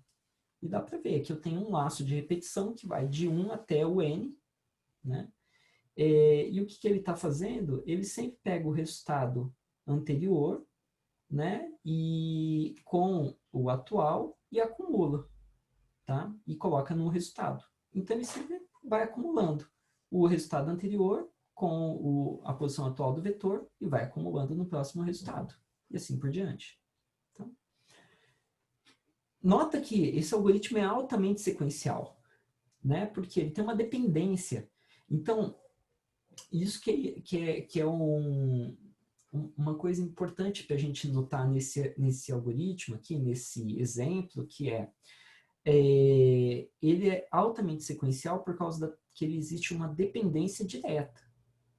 E dá para ver que eu tenho um laço de repetição que vai de 1 até o n, né? E o que ele está fazendo? Ele sempre pega o resultado anterior, né? E com o atual e acumula, tá? E coloca no resultado. Então ele sempre vai acumulando o resultado anterior com a posição atual do vetor e vai acumulando no próximo resultado. E assim por diante. Tá? Nota que esse algoritmo é altamente sequencial, né? Porque ele tem uma dependência. Então, isso que é uma coisa importante para a gente notar nesse algoritmo aqui, nesse exemplo, que ele é altamente sequencial por causa que ele existe uma dependência direta.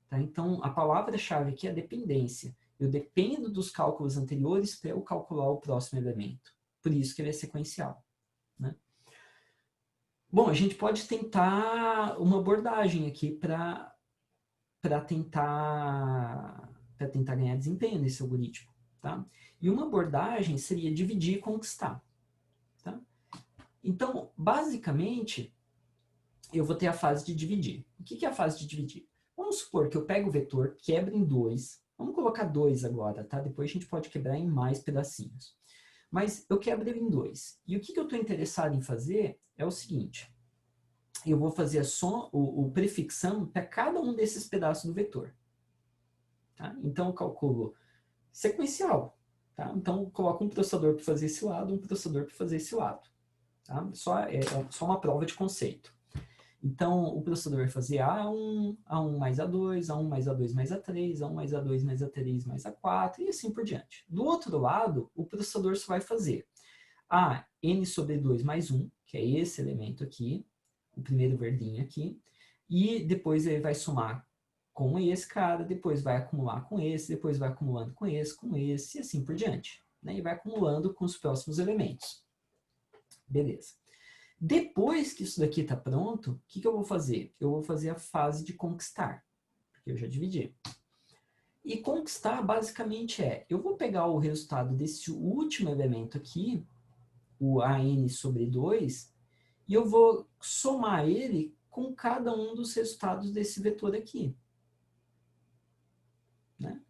Tá? Então, a palavra-chave aqui é dependência. Eu dependo dos cálculos anteriores para eu calcular o próximo elemento. Por isso que ele é sequencial. Né? Bom, a gente pode tentar uma abordagem aqui para tentar ganhar desempenho nesse algoritmo. Tá? E uma abordagem seria dividir e conquistar. Tá? Então, basicamente, eu vou ter a fase de dividir. O que é a fase de dividir? Vamos supor que eu pego o vetor, quebro em 2. Vamos colocar 2 agora, tá? Depois a gente pode quebrar em mais pedacinhos. Mas eu quebro ele em 2. E o que eu estou interessado em fazer é o seguinte. Eu vou fazer o prefixando para cada um desses pedaços do vetor. Tá? Então, eu calculo sequencial. Tá? Então, eu coloco um processador para fazer esse lado, um processador para fazer esse lado. Tá? É só uma prova de conceito. Então, o processador vai fazer A1, A1 mais A2, A1 mais A2 mais A3, A1 mais A2 mais A3 mais A4 e assim por diante. Do outro lado, o processador só vai fazer A n sobre 2 mais 1, que é esse elemento aqui, o primeiro verdinho aqui, e depois ele vai somar com esse cara, depois vai acumular com esse, depois vai acumulando com esse e assim por diante. Né? E vai acumulando com os próximos elementos. Beleza. Depois que isso daqui está pronto, o que eu vou fazer? Eu vou fazer a fase de conquistar, porque eu já dividi. E conquistar basicamente eu vou pegar o resultado desse último elemento aqui, o AN sobre 2, e eu vou somar ele com cada um dos resultados desse vetor aqui. Né?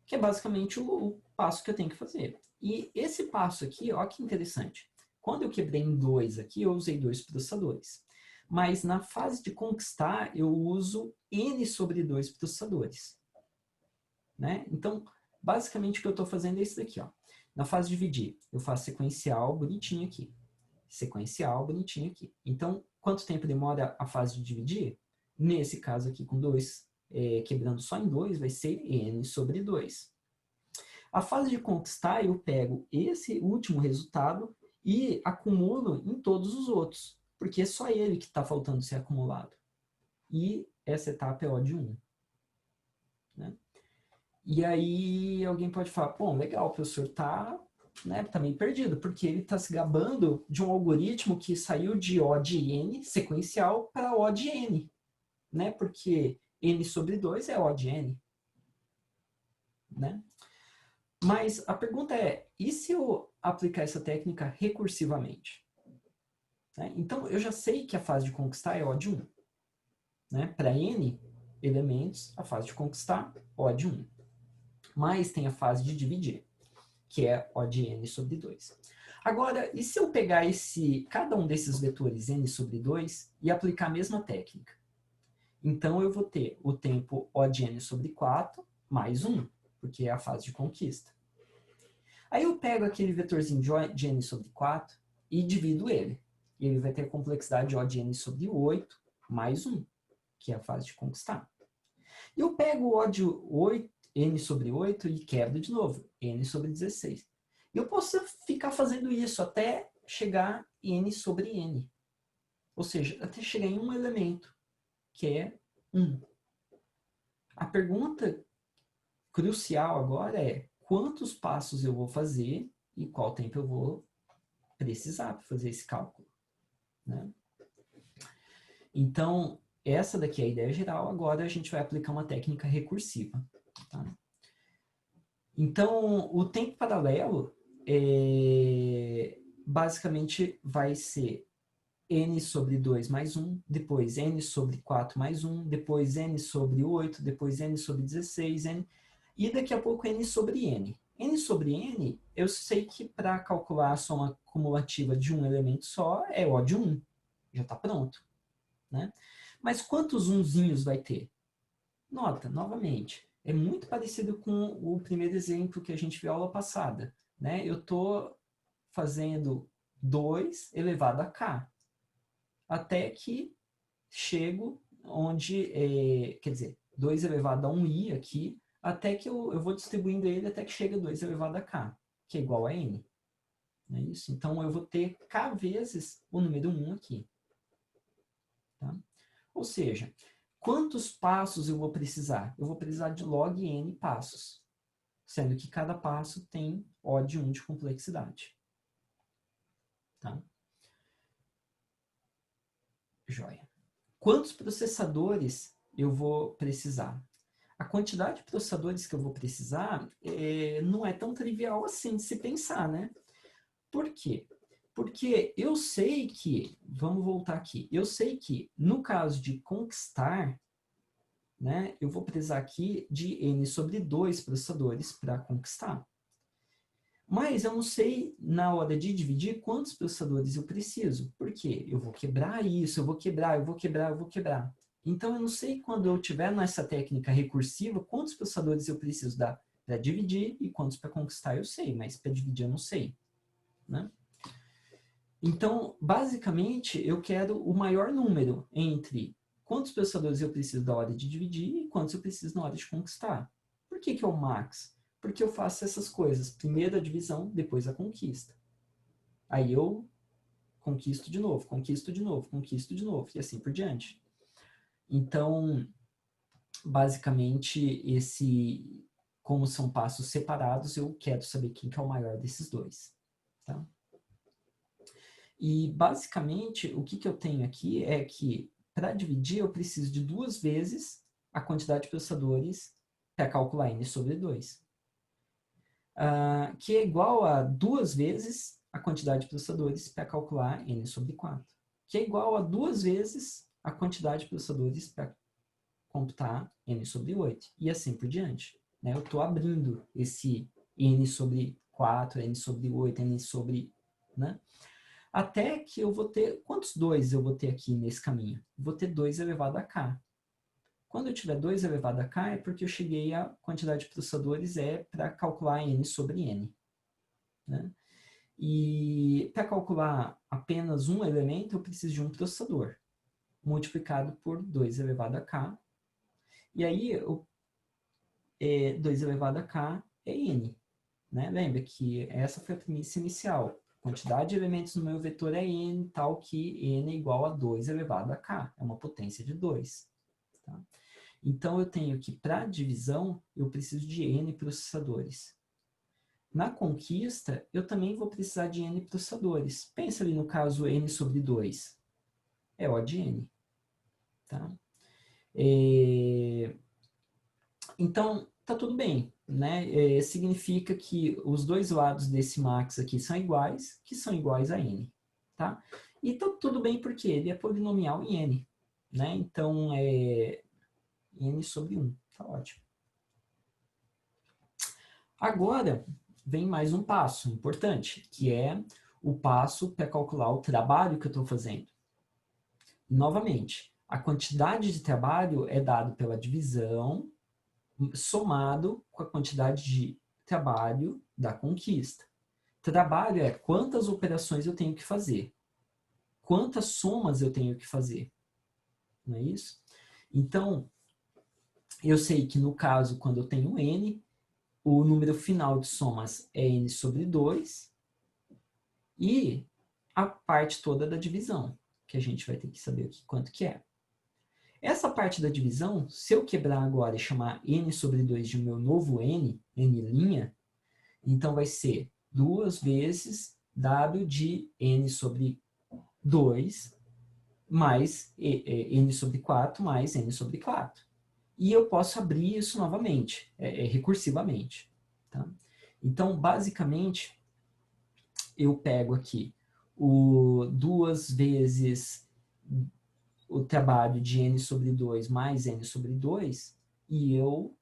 Que é basicamente o passo que eu tenho que fazer. E esse passo aqui, olha que interessante. Quando eu quebrei em 2 aqui, eu usei 2 processadores. Mas na fase de conquistar, eu uso N sobre 2 processadores. Né? Então, basicamente o que eu estou fazendo é isso daqui. Ó. Na fase de dividir, eu faço sequencial bonitinho aqui. Sequencial bonitinho aqui. Então, quanto tempo demora a fase de dividir? Nesse caso aqui, com 2, quebrando só em 2, vai ser N sobre 2. A fase de conquistar, eu pego esse último resultado e acumulo em todos os outros, porque é só ele que está faltando ser acumulado. E essa etapa é O de 1. Né? E aí alguém pode falar, bom, legal, o professor está meio perdido, porque ele está se gabando de um algoritmo que saiu de O de N sequencial para O de N, né? Porque N sobre 2 é O de N. Né? Mas a pergunta é, e se eu aplicar essa técnica recursivamente? Né? Então, eu já sei que a fase de conquistar é O de 1. Né? Para N elementos, a fase de conquistar, O de 1. Mas tem a fase de dividir, que é O de N sobre 2. Agora, e se eu pegar cada um desses vetores N sobre 2 e aplicar a mesma técnica? Então, eu vou ter o tempo O de N sobre 4 mais 1, porque é a fase de conquista. Aí eu pego aquele vetorzinho de N sobre 4 e divido ele. E ele vai ter a complexidade O de N sobre 8 mais 1, que é a fase de conquistar. E eu pego o O de 8, N sobre 8 e quebro de novo, N sobre 16. E eu posso ficar fazendo isso até chegar N sobre N. Ou seja, até chegar em um elemento, que é 1. A pergunta crucial agora é quantos passos eu vou fazer e qual tempo eu vou precisar para fazer esse cálculo. Né? Então, essa daqui é a ideia geral. Agora a gente vai aplicar uma técnica recursiva. Tá? Então, o tempo paralelo basicamente vai ser N sobre 2 mais 1, depois N sobre 4 mais 1, depois N sobre 8, depois N sobre 16, N, e daqui a pouco N sobre N. N sobre N, eu sei que para calcular a soma cumulativa de um elemento só é O de 1. Já está pronto. Né? Mas quantos unzinhos vai ter? Nota, novamente, é muito parecido com o primeiro exemplo que a gente viu aula passada. Né? Eu estou fazendo 2 elevado a k, até que chego onde, quer dizer, 2 elevado a 1i aqui, até que eu vou distribuindo ele até que chega 2 elevado a k, que é igual a n. Não é isso? Então, eu vou ter k vezes o número 1 aqui. Tá? Ou seja, quantos passos eu vou precisar? Eu vou precisar de log n passos, sendo que cada passo tem O de 1 de complexidade. Tá? Joia. Quantos processadores eu vou precisar? A quantidade de processadores que eu vou precisar não é tão trivial assim de se pensar, né? Por quê? Porque eu sei que, vamos voltar aqui, eu sei que no caso de conquistar, né, eu vou precisar aqui de N sobre 2 processadores para conquistar. Mas eu não sei, na hora de dividir, quantos processadores eu preciso. Por quê? Eu vou quebrar isso, eu vou quebrar, eu vou quebrar, eu vou quebrar. Então, eu não sei quando eu tiver nessa técnica recursiva, quantos processadores eu preciso dar para dividir e quantos para conquistar eu sei, mas para dividir eu não sei. Né? Então, basicamente, eu quero o maior número entre quantos processadores eu preciso na hora de dividir e quantos eu preciso na hora de conquistar. Por que é o max? Porque eu faço essas coisas. Primeiro a divisão, depois a conquista. Aí eu conquisto de novo, conquisto de novo, conquisto de novo, e assim por diante. Então, basicamente, como são passos separados, eu quero saber quem que é o maior desses dois. Tá? E, basicamente, o que eu tenho aqui é que, para dividir, eu preciso de 2 vezes a quantidade de processadores para calcular n sobre 2. Que é igual a 2 vezes a quantidade de processadores para calcular n sobre 4. Que é igual a 2 vezes a quantidade de processadores para computar n sobre 8. E assim por diante. Né? Eu estou abrindo esse n sobre 4, n sobre 8, n sobre... Né? Até que eu vou ter... Quantos 2 eu vou ter aqui nesse caminho? Vou ter 2 elevado a k. Quando eu tiver 2 elevado a k, é porque eu cheguei à quantidade de processadores para calcular n sobre n. Né? E para calcular apenas um elemento, eu preciso de um processador, multiplicado por 2 elevado a k. E aí, 2 elevado a k é n. Né? Lembra que essa foi a premissa inicial. A quantidade de elementos no meu vetor é n, tal que n é igual a 2 elevado a k. É uma potência de 2. Tá? Então, eu tenho que, para divisão, eu preciso de n processadores. Na conquista, eu também vou precisar de n processadores. Pensa ali no caso n sobre 2. É O de n. Tá? Então, tá tudo bem. Né? Significa que os dois lados desse max aqui são iguais, que são iguais a n. Tá? E tá tudo bem porque ele é polinomial em n. Né? Então, é n sobre 1. Tá ótimo. Agora, vem mais um passo importante, que é o passo para calcular o trabalho que eu estou fazendo. Novamente, a quantidade de trabalho é dado pela divisão somado com a quantidade de trabalho da conquista. Trabalho é quantas operações eu tenho que fazer, quantas somas eu tenho que fazer, não é isso? Então, eu sei que no caso, quando eu tenho n, o número final de somas é n sobre 2 e a parte toda da divisão, que a gente vai ter que saber aqui quanto que é. Essa parte da divisão, se eu quebrar agora e chamar n sobre 2 de meu novo n, n', então vai ser 2 vezes w de n sobre 2 mais n sobre 4 mais n sobre 4. E eu posso abrir isso novamente, recursivamente. Tá? Então, basicamente, eu pego aqui o 2 vezes o trabalho de n sobre 2 mais n sobre 2, e eu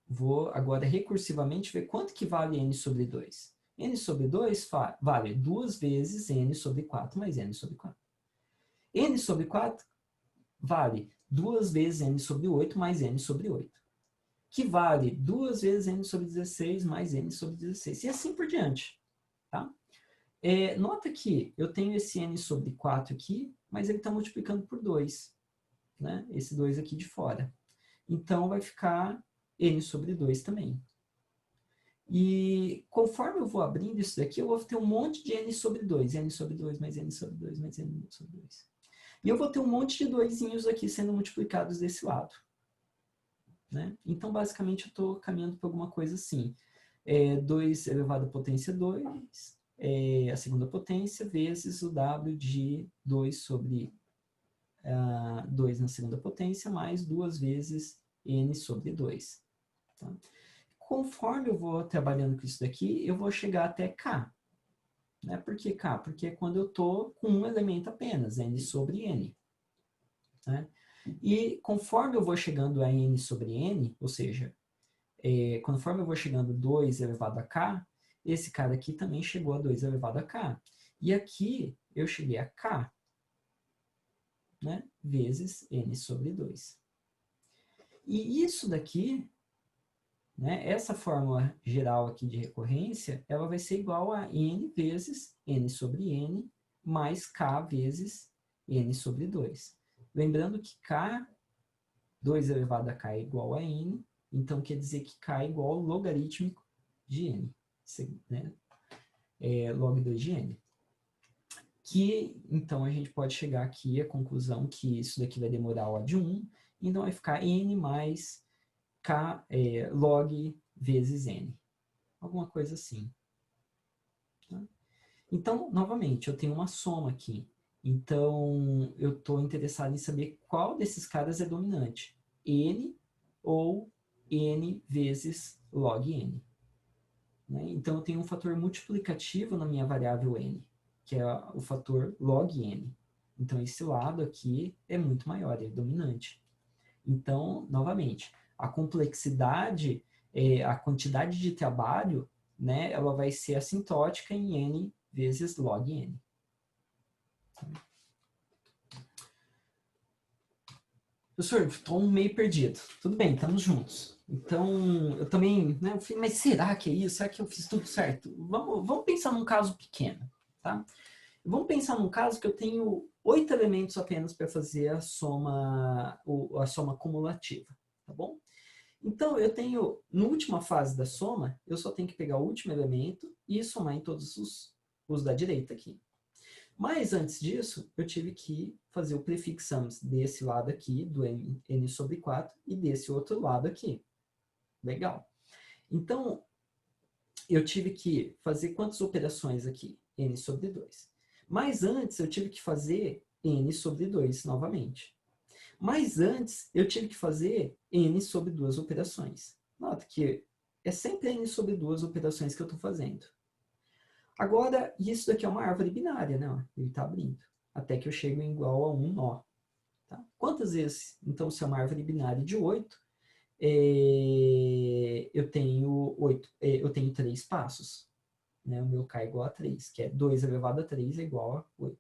vou agora recursivamente ver quanto que vale n sobre 2. N sobre 2 vale 2 vezes n sobre 4 mais n sobre 4. N sobre 4 vale 2 vezes n sobre 8 mais n sobre 8. Que vale 2 vezes n sobre 16 mais n sobre 16. E assim por diante. Tá? Nota que eu tenho esse n sobre 4 aqui, mas ele está multiplicando por 2. Né? Esse 2 aqui de fora. Então, vai ficar n sobre 2 também. E conforme eu vou abrindo isso daqui, eu vou ter um monte de n sobre 2. N sobre 2 mais n sobre 2 mais n sobre 2. E eu vou ter um monte de 2 aqui sendo multiplicados desse lado. Né? Então, basicamente, eu estou caminhando para alguma coisa assim. 2 elevado à potência 2, a segunda potência, vezes o w de 2 sobre 2 na segunda potência, mais 2 vezes n sobre 2. Tá? Conforme eu vou trabalhando com isso daqui, eu vou chegar até k. Né? Por que k? Porque é quando eu estou com um elemento apenas, n sobre n. Né? E conforme eu vou chegando a n sobre n, ou seja, conforme eu vou chegando 2 elevado a k, esse cara aqui também chegou a 2 elevado a k. E aqui eu cheguei a k, né, vezes n sobre 2. E isso daqui, né, essa fórmula geral aqui de recorrência, ela vai ser igual a n vezes n sobre n mais k vezes n sobre 2. Lembrando que k, 2 elevado a k é igual a n, então quer dizer que k é igual ao logarítmico de n, né? Log 2 de n. Que, então, a gente pode chegar aqui à conclusão que isso daqui vai demorar O de 1, então vai ficar n mais k log vezes n. Alguma coisa assim. Tá? Então, novamente, eu tenho uma soma aqui. Então, eu estou interessado em saber qual desses caras é dominante. N ou n vezes log n. Né? Então, eu tenho um fator multiplicativo na minha variável n, que é o fator log n. Então, esse lado aqui é muito maior, é dominante. Então, novamente, a complexidade, a quantidade de trabalho, né, ela vai ser assintótica em n vezes log n. Professor, estou meio perdido. Tudo bem, estamos juntos. Então, eu também, né, eu falei, mas será que é isso? Será que eu fiz tudo certo? Vamos pensar num caso pequeno, tá? Vamos pensar num caso que eu tenho 8 elementos apenas para fazer a soma cumulativa, tá bom? Então, eu tenho, na última fase da soma, eu só tenho que pegar o último elemento e somar em todos os da direita aqui. Mas antes disso, eu tive que fazer o prefixamos desse lado aqui, do n sobre 4, e desse outro lado aqui. Legal. Então, eu tive que fazer quantas operações aqui? N sobre 2. Mas antes, eu tive que fazer n sobre 2 novamente. Mas antes, eu tive que fazer n sobre 2 operações. Nota que é sempre n sobre 2 operações que eu estou fazendo. Agora, isso daqui é uma árvore binária, né? Ele está abrindo. Até que eu chego em igual a um nó. Tá? Quantas vezes, então, se é uma árvore binária de 8, eu tenho 3 passos. Né? O meu K é igual a 3, que é 2 elevado a 3 é igual a 8.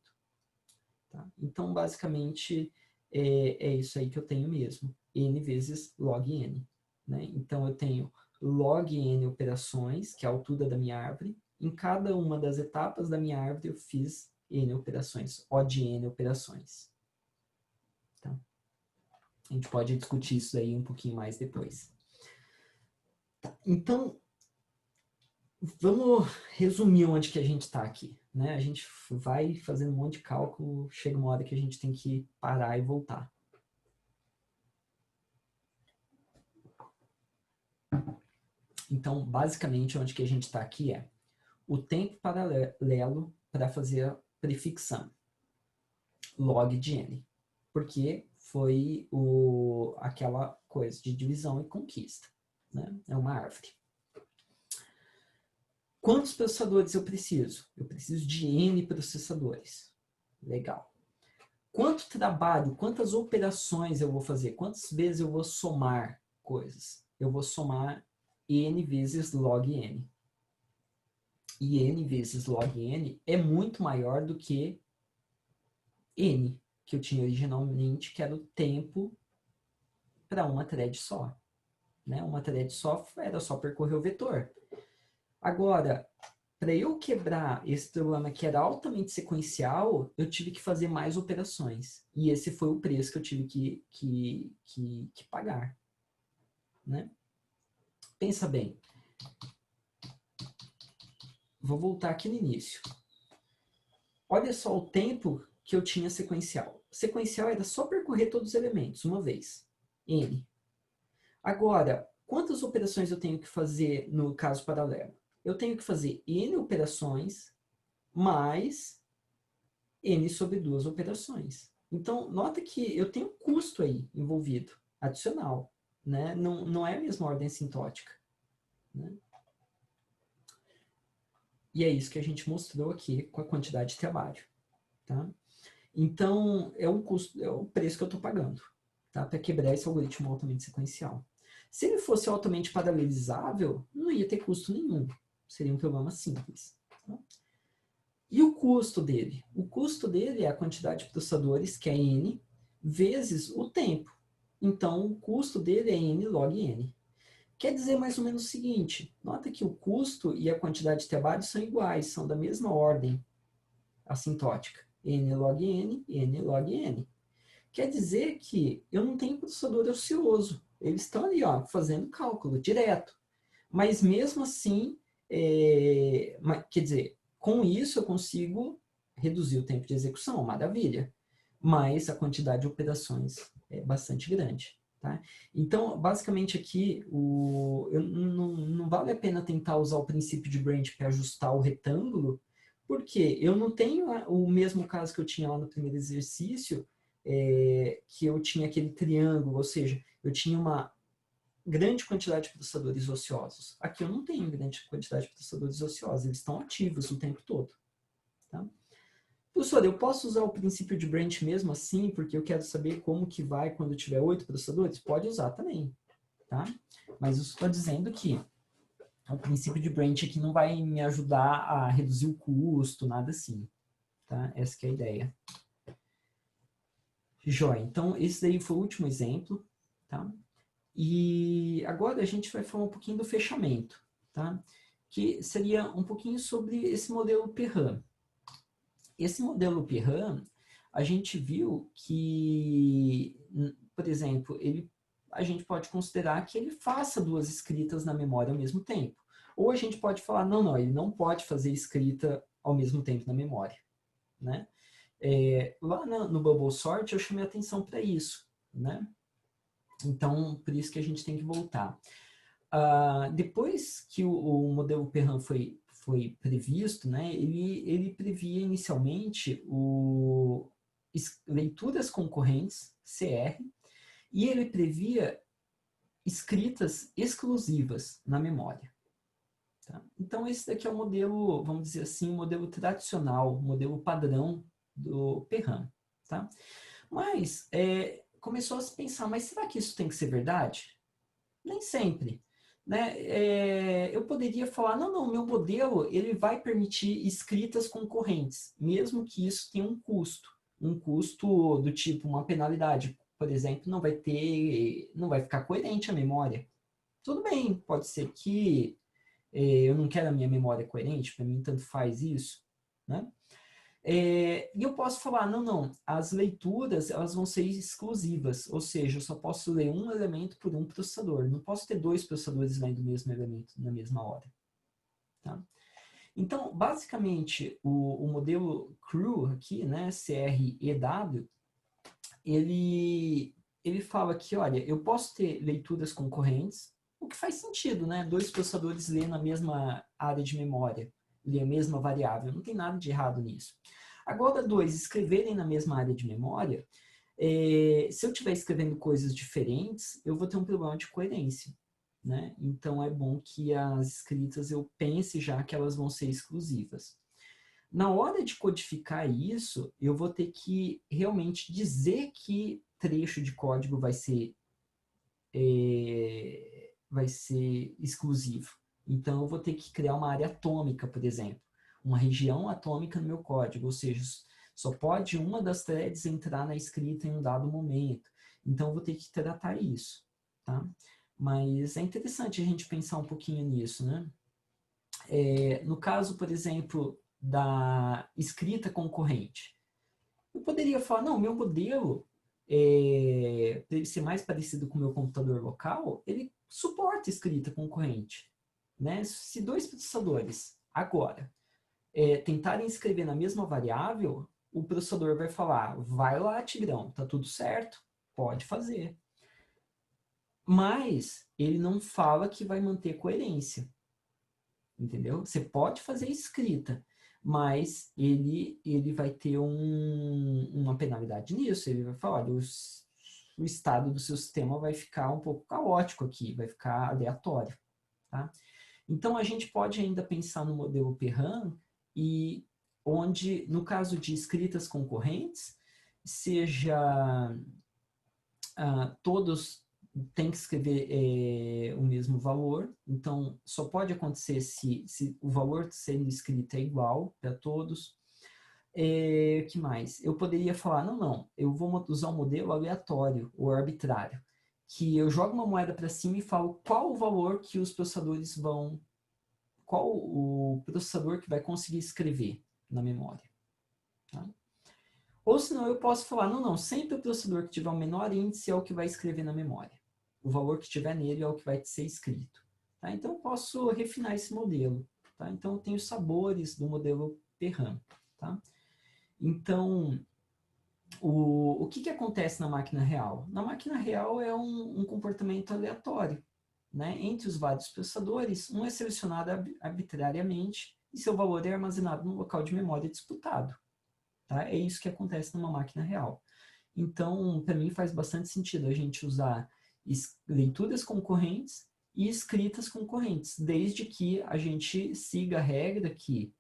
Tá? Então, basicamente, é isso aí que eu tenho mesmo. N vezes log N. Né? Então, eu tenho log N operações, que é a altura da minha árvore. Em cada uma das etapas da minha árvore, eu fiz N operações, O de N operações. Tá? A gente pode discutir isso aí um pouquinho mais depois. Tá. Então, vamos resumir onde que a gente está aqui. Né? A gente vai fazendo um monte de cálculo, chega uma hora que a gente tem que parar e voltar. Então, basicamente, onde que a gente está aqui é o tempo paralelo para fazer a prefixão, log de n, porque foi aquela coisa de divisão e conquista. Né? É uma árvore. Quantos processadores eu preciso? Eu preciso de n processadores. Legal. Quanto trabalho, quantas operações eu vou fazer? Quantas vezes eu vou somar coisas? Eu vou somar n vezes log n. E n vezes log n é muito maior do que n, que eu tinha originalmente, que era o tempo para uma thread só. Né? Uma thread só era só percorrer o vetor. Agora, para eu quebrar esse problema que era altamente sequencial, eu tive que fazer mais operações. E esse foi o preço que eu tive que pagar. Né? Pensa bem. Vou voltar aqui no início. Olha só o tempo que eu tinha sequencial. Sequencial era só percorrer todos os elementos uma vez. N. Agora, quantas operações eu tenho que fazer no caso paralelo? Eu tenho que fazer N operações mais N sobre 2 operações. Então, nota que eu tenho um custo aí envolvido, adicional. Né? Não é a mesma ordem assintótica. Né? E é isso que a gente mostrou aqui com a quantidade de trabalho. Tá? Então, é o preço que eu estou pagando, tá? Para quebrar esse algoritmo altamente sequencial. Se ele fosse altamente paralelizável, não ia ter custo nenhum. Seria um problema simples. Tá? E o custo dele? O custo dele é a quantidade de processadores, que é n, vezes o tempo. Então, o custo dele é n log n. Quer dizer mais ou menos o seguinte, nota que o custo e a quantidade de trabalho são iguais, são da mesma ordem assintótica. N log n, N log n. Quer dizer que eu não tenho processador ocioso. Eles estão ali, ó, fazendo cálculo direto. Mas mesmo assim, quer dizer, com isso eu consigo reduzir o tempo de execução, maravilha. Mas a quantidade de operações é bastante grande. Tá? Então, basicamente aqui, não vale a pena tentar usar o princípio de branch para ajustar o retângulo, porque eu não tenho o mesmo caso que eu tinha lá no primeiro exercício, que eu tinha aquele triângulo, ou seja, eu tinha uma grande quantidade de processadores ociosos. Aqui eu não tenho grande quantidade de processadores ociosos, eles estão ativos o tempo todo. Tá? Professor, eu posso usar o princípio de branch mesmo assim, porque eu quero saber como que vai quando eu tiver 8 processadores? Pode usar também. Tá? Mas eu estou dizendo que o princípio de branch aqui não vai me ajudar a reduzir o custo, nada assim. tá? Essa que é a ideia. Joia, então esse daí foi o último exemplo, tá? E agora a gente vai falar um pouquinho do fechamento, tá? Que seria um pouquinho sobre esse modelo Perrin. Esse modelo Perrin, a gente viu que, por exemplo, a gente pode considerar que ele faça duas escritas na memória ao mesmo tempo. Ou a gente pode falar, não, ele não pode fazer escrita ao mesmo tempo na memória, né? Lá no Bubble Sort eu chamei atenção para isso, né? Então, por isso que a gente tem que voltar. Depois que o modelo Perrin foi previsto, né, ele previa inicialmente leituras concorrentes, CR, e ele previa escritas exclusivas na memória. Tá? Então, esse daqui é o modelo, vamos dizer assim, o modelo tradicional, o modelo padrão do Perrin. Tá? Mas começou a se pensar, mas será que isso tem que ser verdade? Nem sempre. Né? Eu poderia falar, não, meu modelo ele vai permitir escritas concorrentes, mesmo que isso tenha um custo do tipo uma penalidade, por exemplo, não vai ficar coerente a memória. Tudo bem, pode ser que eu não quero a minha memória coerente, para mim tanto faz isso, né? E eu posso falar, não, as leituras elas vão ser exclusivas, ou seja, eu só posso ler um elemento por um processador, não posso ter dois processadores lendo o mesmo elemento na mesma hora. Tá? Então, basicamente, o modelo CREW aqui, né, CREW, ele fala que, olha, eu posso ter leituras concorrentes, o que faz sentido, né? Dois processadores lendo a mesma área de memória, ler a mesma variável, não tem nada de errado nisso. Agora, dois escreverem na mesma área de memória, se eu estiver escrevendo coisas diferentes, eu vou ter um problema de coerência, né? Então, é bom que as escritas eu pense já que elas vão ser exclusivas. Na hora de codificar isso, eu vou ter que realmente dizer que trecho de código vai ser exclusivo. Então, eu vou ter que criar uma área atômica, por exemplo, uma região atômica no meu código, ou seja, só pode uma das threads entrar na escrita em um dado momento. Então, eu vou ter que tratar isso, tá? Mas é interessante a gente pensar um pouquinho nisso, né? No caso, por exemplo, da escrita concorrente, eu poderia falar, não, meu modelo, para ele ser mais parecido com o meu computador local, ele suporta escrita concorrente. Né? Se dois processadores, agora, tentarem escrever na mesma variável, o processador vai falar, vai lá, Tigrão, tá tudo certo, pode fazer. Mas ele não fala que vai manter coerência. Entendeu? Você pode fazer escrita, mas ele vai ter uma penalidade nisso. Ele vai falar, olha, o estado do seu sistema vai ficar um pouco caótico aqui, vai ficar aleatório. Tá? Então, a gente pode ainda pensar no modelo Perrin, e onde, no caso de escritas concorrentes, seja todos têm que escrever o mesmo valor, então só pode acontecer se o valor sendo escrito é igual para todos. Que mais? Eu poderia falar, não, eu vou usar um modelo aleatório ou arbitrário, que eu jogo uma moeda para cima e falo qual o valor que os processadores vão, qual o processador que vai conseguir escrever na memória. Tá? Ou senão eu posso falar, não, sempre o processador que tiver o menor índice é o que vai escrever na memória. O valor que tiver nele é o que vai ser escrito. Tá? Então eu posso refinar esse modelo. Tá? Então eu tenho sabores do modelo Perrin. Tá? Então, o que acontece na máquina real? Na máquina real é um comportamento aleatório. Né? Entre os vários processadores, um é selecionado arbitrariamente e seu valor é armazenado no local de memória disputado. Tá? É isso que acontece numa máquina real. Então, para mim faz bastante sentido a gente usar leituras concorrentes e escritas concorrentes, desde que a gente siga a regra que,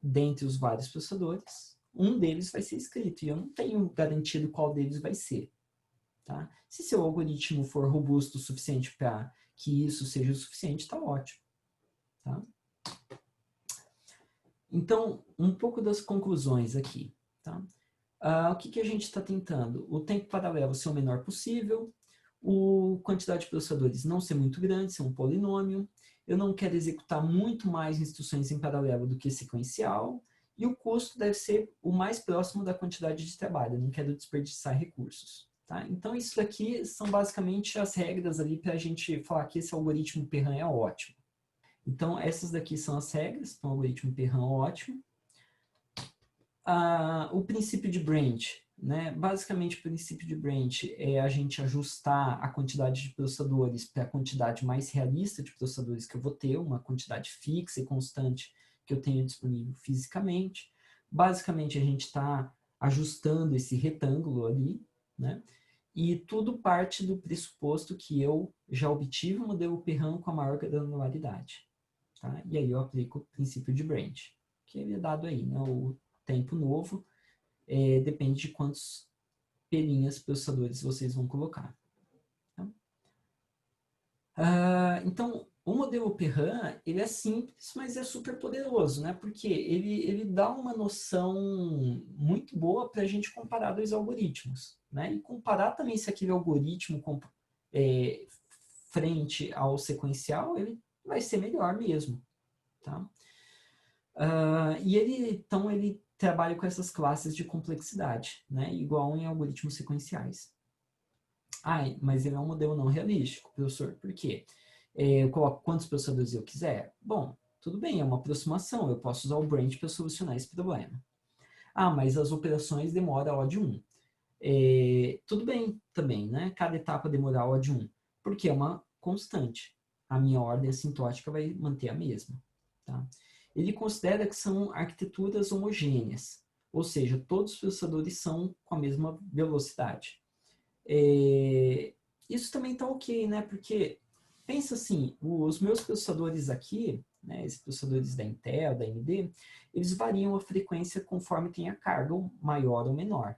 dentre os vários processadores, um deles vai ser escrito, e eu não tenho garantido qual deles vai ser. Tá? Se seu algoritmo for robusto o suficiente para que isso seja o suficiente, está ótimo. Tá? Então, um pouco das conclusões aqui, tá? O que a gente está tentando? O tempo paralelo ser o menor possível, a quantidade de processadores não ser muito grande, ser um polinômio, eu não quero executar muito mais instruções em paralelo do que sequencial, e o custo deve ser o mais próximo da quantidade de trabalho, eu não quero desperdiçar recursos. Tá? Então, isso aqui são basicamente as regras ali para a gente falar que esse algoritmo Perrin é ótimo. Então, essas daqui são as regras, então o algoritmo Perrin é ótimo. O princípio de branch, né? Basicamente o princípio de branch é a gente ajustar a quantidade de processadores para a quantidade mais realista de processadores que eu vou ter, uma quantidade fixa e constante que eu tenho disponível fisicamente. Basicamente a gente está ajustando esse retângulo ali, né? E tudo parte do pressuposto que eu já obtive o modelo Perrin com a maior granularidade. Tá? E aí eu aplico o princípio de branch, que ele é dado aí, né? O tempo novo depende de quantos pelinhas processadores vocês vão colocar. Tá? Então, o modelo Perrin, ele é simples, mas é super poderoso, né? Porque ele dá uma noção muito boa para a gente comparar dois algoritmos, né? E comparar também se aquele algoritmo é, frente ao sequencial, ele vai ser melhor mesmo, tá? E então, ele trabalha com essas classes de complexidade, né? Igual em algoritmos sequenciais. Mas ele é um modelo não realístico, professor. Por quê? Eu coloco quantos processadores eu quiser? Bom, tudo bem, é uma aproximação. Eu posso usar o branch para solucionar esse problema. Mas as operações demoram O de 1. Tudo bem também, né? Cada etapa demorar O de 1. Porque é uma constante. A minha ordem assintótica vai manter a mesma. Tá? Ele considera que são arquiteturas homogêneas. Ou seja, todos os processadores são com a mesma velocidade. Isso também está ok, né? Porque, pensa assim, os meus processadores aqui, né, esses processadores da Intel, da AMD, eles variam a frequência conforme tem a carga maior ou menor.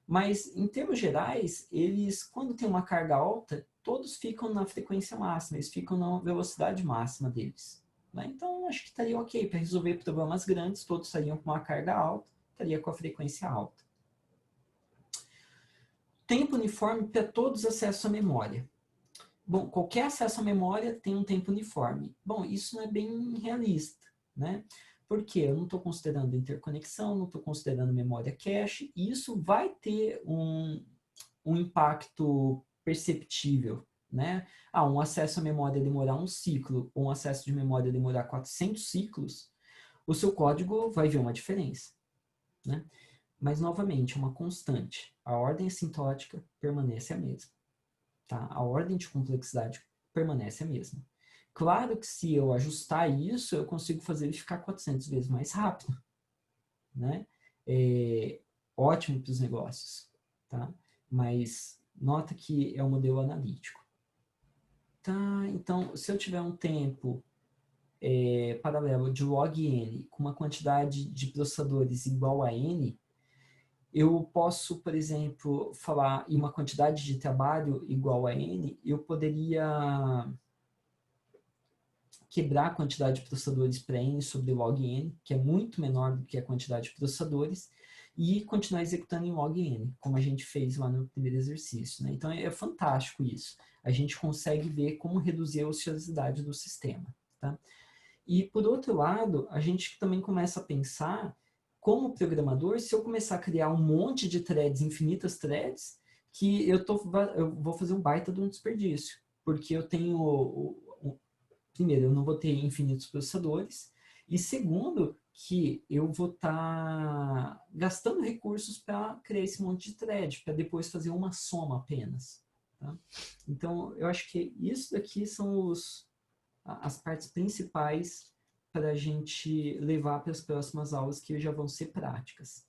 Mas, em termos gerais, eles, quando tem uma carga alta, todos ficam na frequência máxima, eles ficam na velocidade máxima deles. Né? Então, acho que estaria ok para resolver problemas grandes, todos estariam com uma carga alta, estaria com a frequência alta. Tempo uniforme para todos acesso à memória. Bom, qualquer acesso à memória tem um tempo uniforme. Bom, isso não é bem realista, né? Porque eu não estou considerando interconexão, não estou considerando memória cache, e isso vai ter um impacto perceptível, né? Um acesso à memória demorar um ciclo, ou um acesso de memória demorar 400 ciclos, o seu código vai ver uma diferença, né? Mas, novamente, é uma constante. A ordem assintótica permanece a mesma. Tá? A ordem de complexidade permanece a mesma. Claro que se eu ajustar isso, eu consigo fazer ele ficar 400 vezes mais rápido. Né? Ótimo para os negócios. Tá? Mas nota que é um modelo analítico. Tá? Então, se eu tiver um tempo paralelo de log n com uma quantidade de processadores igual a n, eu posso, por exemplo, falar em uma quantidade de trabalho igual a n, eu poderia quebrar a quantidade de processadores para n sobre log n, que é muito menor do que a quantidade de processadores, e continuar executando em log n, como a gente fez lá no primeiro exercício. Né? Então, é fantástico isso. A gente consegue ver como reduzir a ociosidade do sistema. Tá? E, por outro lado, a gente também começa a pensar, como programador, se eu começar a criar um monte de threads, infinitas threads, que eu vou fazer um baita de um desperdício. Porque eu tenho, primeiro, eu não vou ter infinitos processadores, e segundo, que eu vou estar gastando recursos para criar esse monte de thread, para depois fazer uma soma apenas. Tá? Então, eu acho que isso daqui são as partes principais para a gente levar para as próximas aulas, que já vão ser práticas.